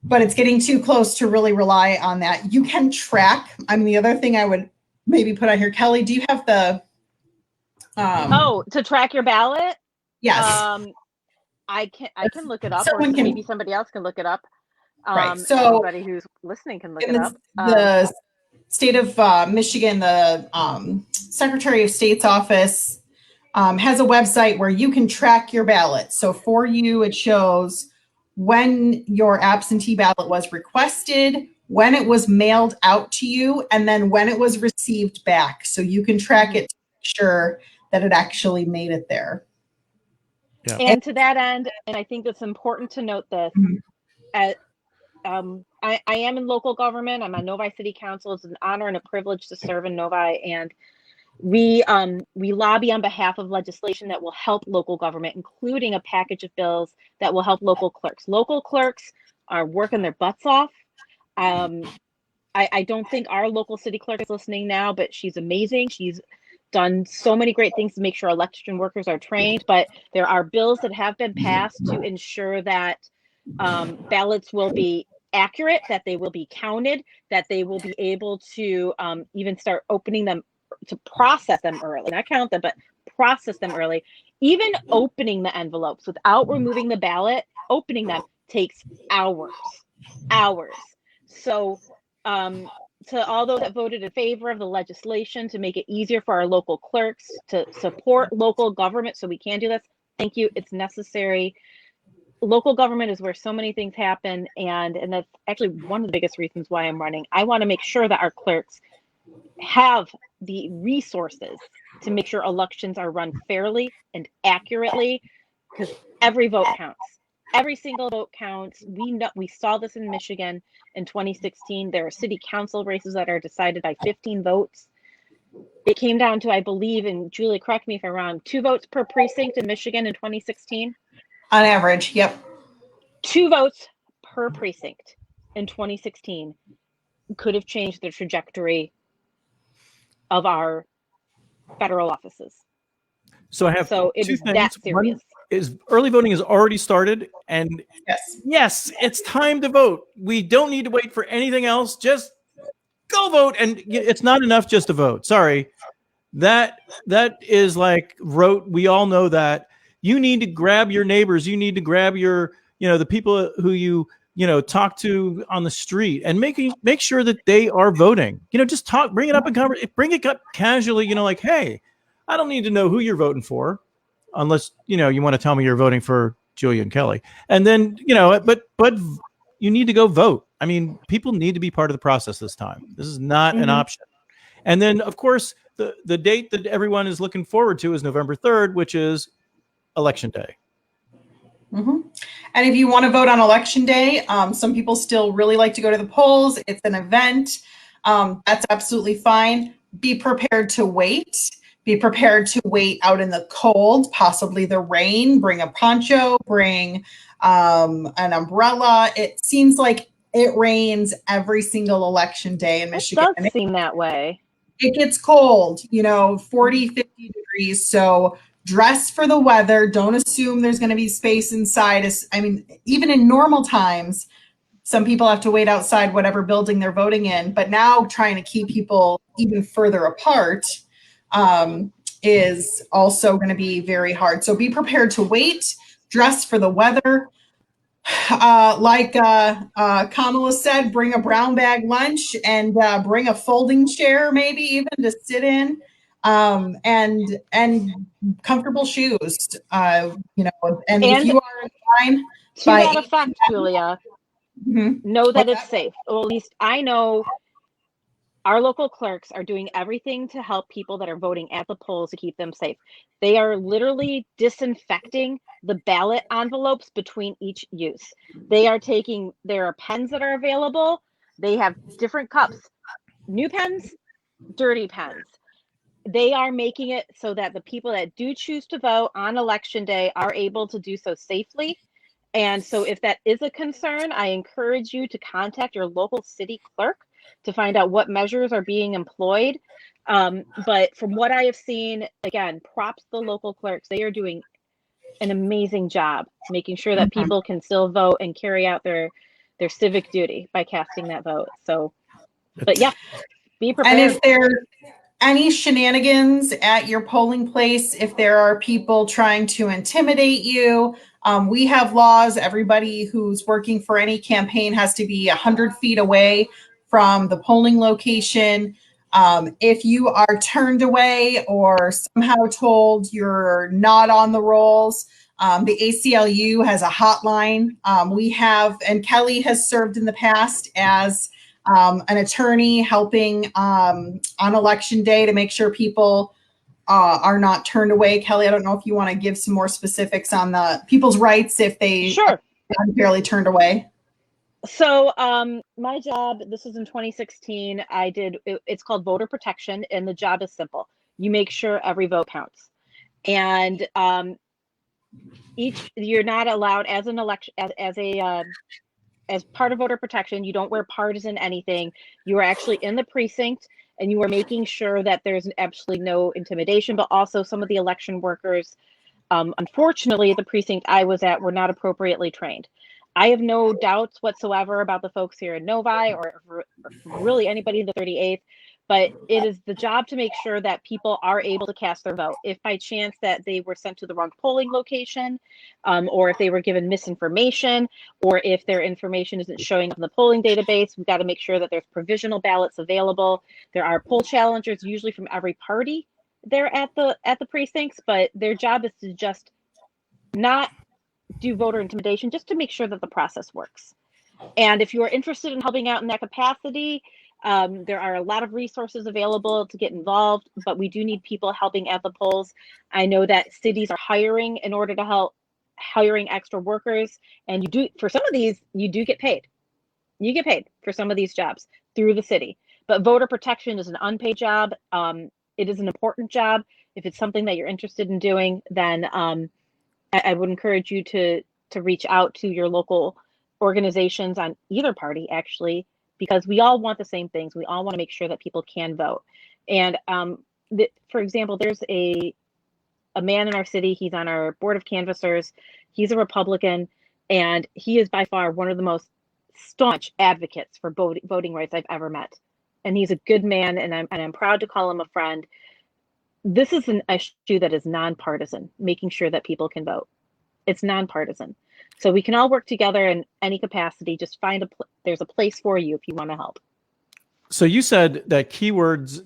But it's getting too close to really rely on that. You can track. I mean, the other thing I would maybe put on here, Kelly, do you have the? To track your ballot? Yes. I can look it up, Someone or maybe somebody else can look it up. Right. So anybody who's listening can look it up. The state of Michigan, the Secretary of State's office has a website where you can track your ballot. So for you, it shows when your absentee ballot was requested, when it was mailed out to you, and then when it was received back. So you can track it to make sure that it actually made it there. Yeah. And to that end, and I think it's important to note this, I am in local government. I'm on Novi City Council. It's an honor and a privilege to serve in Novi, and we lobby on behalf of legislation that will help local government, including a package of bills that will help local clerks. Local clerks are working their butts off. I don't think our local city clerk is listening now, but she's amazing. She's done so many great things to make sure election workers are trained, but there are bills that have been passed to ensure that ballots will be accurate, that they will be counted, that they will be able to even start opening them, to process them early, not count them, but process them early. Even opening the envelopes without removing the ballot, opening them takes hours. So to all those that voted in favor of the legislation to make it easier for our local clerks to support local government so we can do this, thank you. It's necessary. local government is where so many things happen, and that's actually one of the biggest reasons why I'm running. I want to make sure that our clerks have the resources to make sure elections are run fairly and accurately, because every vote counts. Every single vote counts. We saw this in Michigan in 2016. There are city council races that are decided by 15 votes. It came down to, I believe, and Julie, correct me if I'm wrong, 2 votes per precinct in Michigan in 2016. On average, yep. 2 votes per precinct in 2016 could have changed the trajectory of our federal offices. So I have So it two is things. that serious. One is early voting has already started, and yes, it's time to vote. We don't need to wait for anything else. Just go vote, and it's not enough just to vote. Sorry, that is like rote. We all know that. You need to grab your neighbors. You need to grab your, the people who you talk to on the street, and make sure that they are voting. Just talk, bring it up in conversation, bring it up casually. Like, hey, I don't need to know who you're voting for, unless you want to tell me you're voting for Julia and Kelly. And then but you need to go vote. I mean, people need to be part of the process this time. This is not an option. And then, of course, the date that everyone is looking forward to is November 3rd, which is Election Day. Mm-hmm. And if you want to vote on Election Day, some people still really like to go to the polls. It's an event. That's absolutely fine. Be prepared to wait. Be prepared to wait out in the cold, possibly the rain. Bring a poncho, bring an umbrella. It seems like it rains every single election day in Michigan. It does seem that way. It gets cold, 40, 50 degrees. So dress for the weather. Don't assume there's going to be space inside. I mean, even in normal times, some people have to wait outside whatever building they're voting in. But now trying to keep people even further apart is also going to be very hard. So be prepared to wait, dress for the weather. Like Kamala said, bring a brown bag lunch and bring a folding chair, maybe even to sit in, and comfortable shoes. And if you are in line, to that effect, Julia, know that it's safe. Or at least I know our local clerks are doing everything to help people that are voting at the polls to keep them safe. They are literally disinfecting the ballot envelopes between each use. There are pens that are available. They have different cups, new pens, dirty pens. They are making it so that the people that do choose to vote on Election Day are able to do so safely. And so if that is a concern, I encourage you to contact your local city clerk to find out what measures are being employed. But from what I have seen, again, props to the local clerks. They are doing an amazing job making sure that people can still vote and carry out their civic duty by casting that vote. So, but yeah, be prepared. And if there's any shenanigans at your polling place, if there are people trying to intimidate you, we have laws. Everybody who's working for any campaign has to be 100 feet away from the polling location. If you are turned away or somehow told you're not on the rolls, the ACLU has a hotline. We have, and Kelly has served in the past as an attorney helping on Election Day to make sure people are not turned away. Kelly, I don't know if you want to give some more specifics on the people's rights if they are unfairly turned away. So my job, this was in 2016, it's called voter protection, and the job is simple. You make sure every vote counts. And you're not allowed as an election, as part of voter protection, you don't wear partisan anything. You are actually in the precinct and you are making sure that there's absolutely no intimidation, but also some of the election workers, unfortunately, the precinct I was at were not appropriately trained. I have no doubts whatsoever about the folks here in Novi or really anybody in the 38th, but it is the job to make sure that people are able to cast their vote. If by chance that they were sent to the wrong polling location, or if they were given misinformation, or if their information isn't showing up in the polling database, we've got to make sure that there's provisional ballots available. There are poll challengers, usually from every party there at the precincts, but their job is to just not do voter intimidation just to make sure that the process works. And if you are interested in helping out in that capacity, there are a lot of resources available to get involved, but we do need people helping at the polls. I know that cities are hiring in order to help, hiring extra workers, and you do, for some of these, you do get paid. You get paid for some of these jobs through the city. But voter protection is an unpaid job. It is an important job. If it's something that you're interested in doing, then I would encourage you to reach out to your local organizations on either party, actually, because we all want the same things. We all want to make sure that people can vote. And for example, there's a man in our city. He's on our board of canvassers. He's a Republican, and he is by far one of the most staunch advocates for voting rights I've ever met. And he's a good man, and I'm proud to call him a friend. This is an issue that is nonpartisan, making sure that people can vote. It's nonpartisan. So we can all work together in any capacity. Just find there's a place for you if you want to help. So you said that keywords,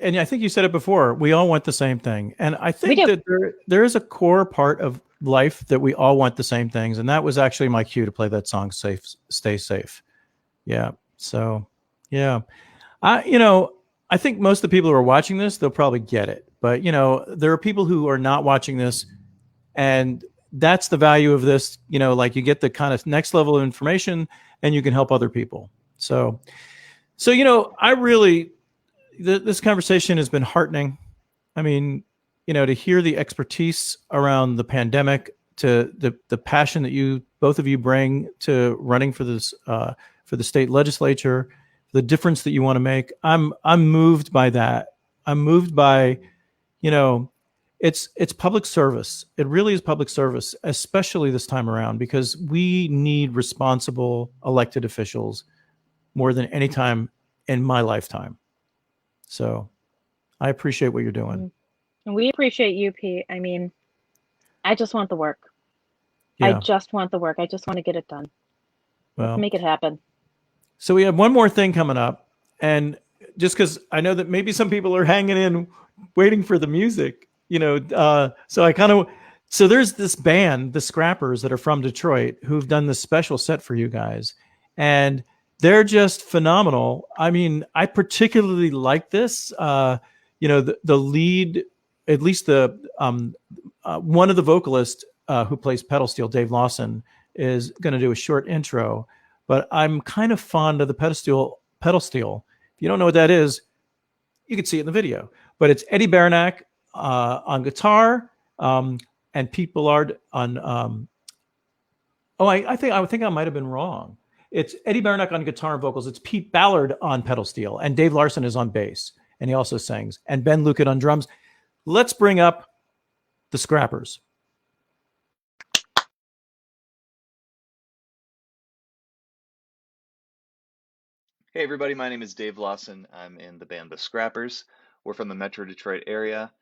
and I think you said it before, we all want the same thing. And I think that there is a core part of life that we all want the same things. And that was actually my cue to play that song, Stay Safe. Yeah. So, yeah. I think most of the people who are watching this, they'll probably get it. But, there are people who are not watching this, and that's the value of this. Like, you get the kind of next level of information and you can help other people. So I really, this conversation has been heartening. I mean, to hear the expertise around the pandemic, to the passion that both of you bring to running for this, for the state legislature, the difference that you want to make. I'm moved by that. I'm moved by, it's public service. It really is public service, especially this time around, because we need responsible elected officials more than any time in my lifetime. So I appreciate what you're doing. And we appreciate you, Pete. I mean, I just want the work. Yeah. I just want the work. I just want to get it done. Well, let's make it happen. So we have one more thing coming up. And just because I know that maybe some people are hanging in, waiting for the music, so there's this band, the Scrappers, that are from Detroit, who've done this special set for you guys. And they're just phenomenal. I mean, I particularly like this. The lead, at least the one of the vocalists who plays pedal steel, Dave Lawson, is going to do a short intro. But I'm kind of fond of the pedal steel. If you don't know what that is, you can see it in the video. But it's Eddie Baranak on guitar and Pete Ballard on. I think I might have been wrong. It's Eddie Baranak on guitar and vocals. It's Pete Ballard on pedal steel, and Dave Larson is on bass, and he also sings. And Ben Lucan on drums. Let's bring up the Scrappers. Hey everybody, my name is Dave Lawson. I'm in the band The Scrappers. We're from the Metro Detroit area.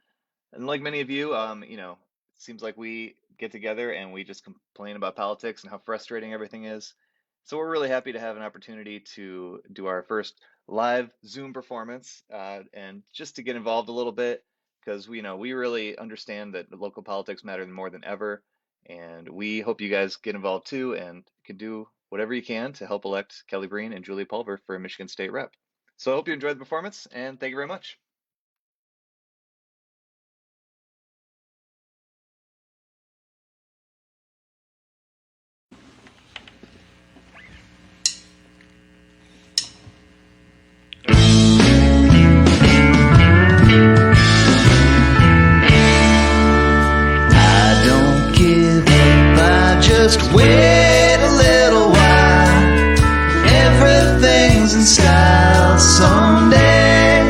And like many of you, it seems like we get together and we just complain about politics and how frustrating everything is. So we're really happy to have an opportunity to do our first live Zoom performance and just to get involved a little bit, because we really understand that local politics matter more than ever. And we hope you guys get involved too and can do whatever you can to help elect Kelly Breen and Julia Pulver for a Michigan State rep. So I hope you enjoyed the performance, and thank you very much. I don't give up, I just wait a little while. Everything's in style someday.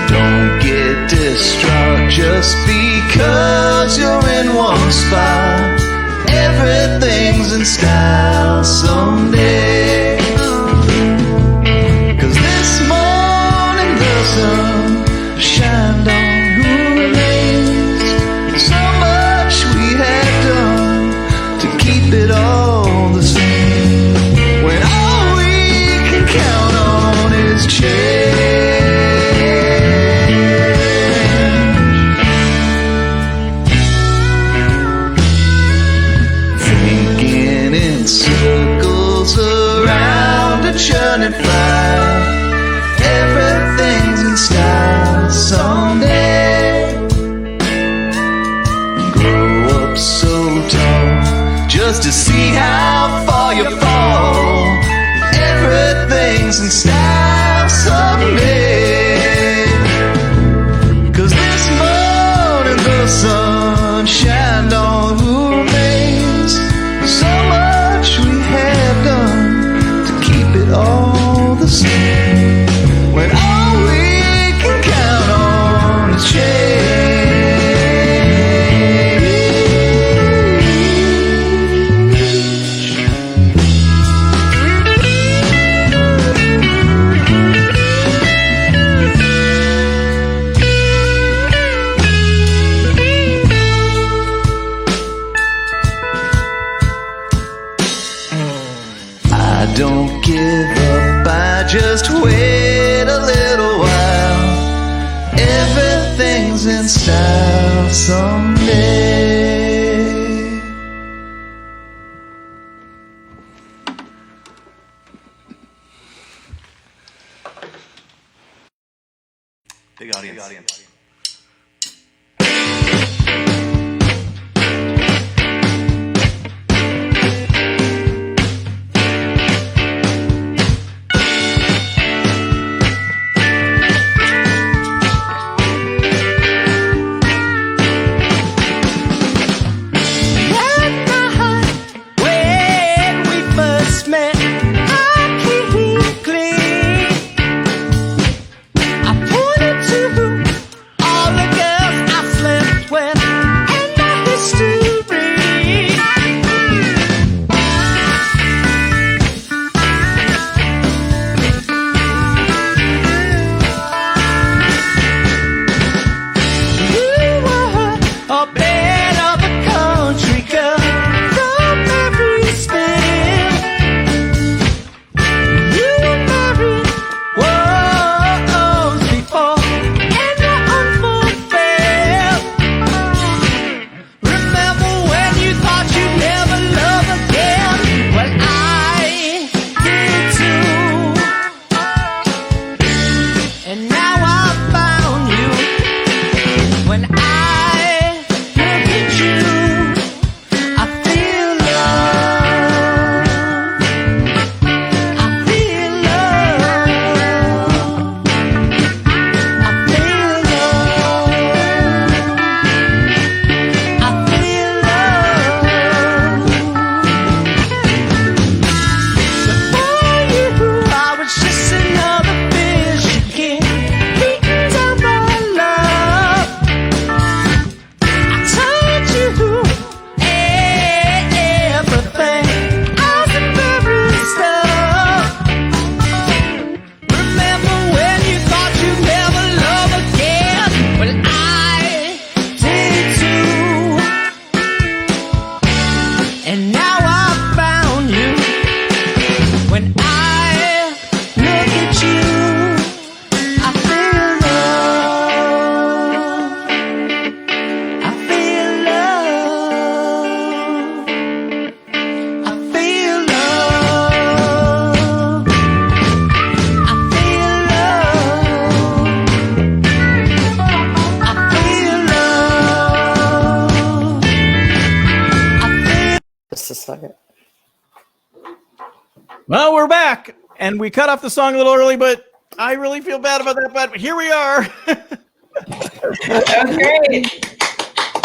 Don't get distraught just because you're in one spot. Everything's in style someday. 'Cause this morning the sun shined on who remains. So much we had done to keep it all the same, when all we can count on is change. Big audience. Well, we're back, and we cut off the song a little early, but I really feel bad about that. But here we are. That was great.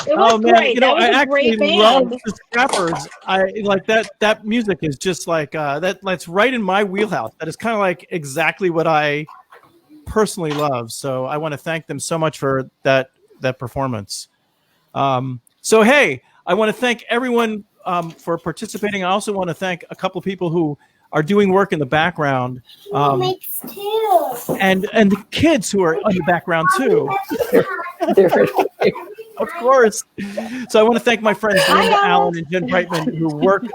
It was Oh man, great. you know, That was I a great actually band. love the Scrappers. I like that. That music is just like that's right in my wheelhouse. That is kind of like exactly what I personally love. So I want to thank them so much for that performance. So hey, I want to thank everyone for participating. I also want to thank a couple of people who are doing work in the background, and the kids who are in the background too. Of course. So I want to thank my friends Linda Allen and Jen Brightman, who work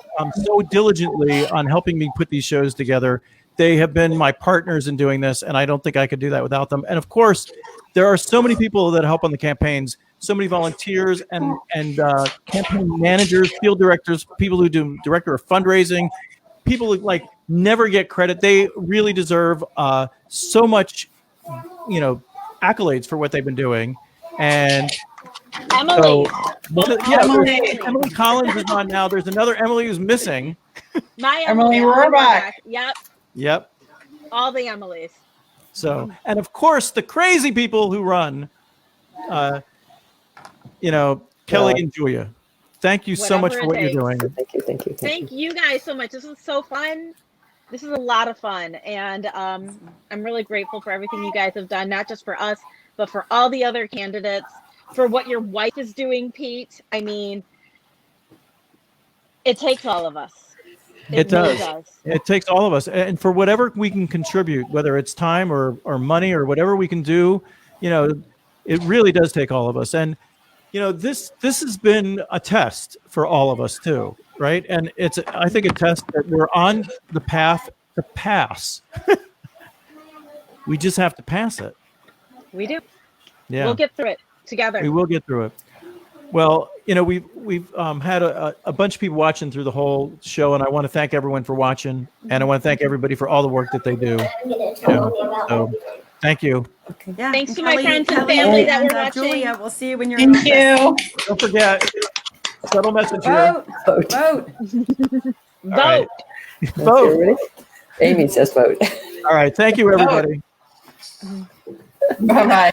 so diligently on helping me put these shows together. They have been my partners in doing this, and I don't think I could do that without them. And of course, there are so many people that help on the campaigns, so many volunteers and campaign managers, field directors, people who do director of fundraising, people who like never get credit. They really deserve so much, accolades for what they've been doing. And Emily. Emily Collins is on now. There's another Emily who's missing. My Emily Rohrbach. Yep. All the Emilys. So, and of course, the crazy people who run, Kelly and Julia. Thank you so much for what you're doing. Thank you guys so much. This is so fun. This is a lot of fun. And I'm really grateful for everything you guys have done, not just for us, but for all the other candidates, for what your wife is doing, Pete. I mean, it takes all of us. It really does. It takes all of us. And for whatever we can contribute, whether it's time or money or whatever we can do, it really does take all of us. And, this has been a test for all of us too, right? And it's, I think, a test that we're on the path to pass. We just have to pass it. We do. Yeah. We'll get through it together. We will get through it. Well, we've had a bunch of people watching through the whole show, and I want to thank everyone for watching, and I want to thank everybody for all the work that they do. So Thank you. Okay. Yeah. Thanks and to my friends and Kelly family that and, were watching. Julia, we'll see you when you're in Thank office. you. Don't forget, subtle message here. Vote. Vote. Vote. Vote. Vote. Everybody? Amy says vote. All right. Thank you, everybody. Bye bye.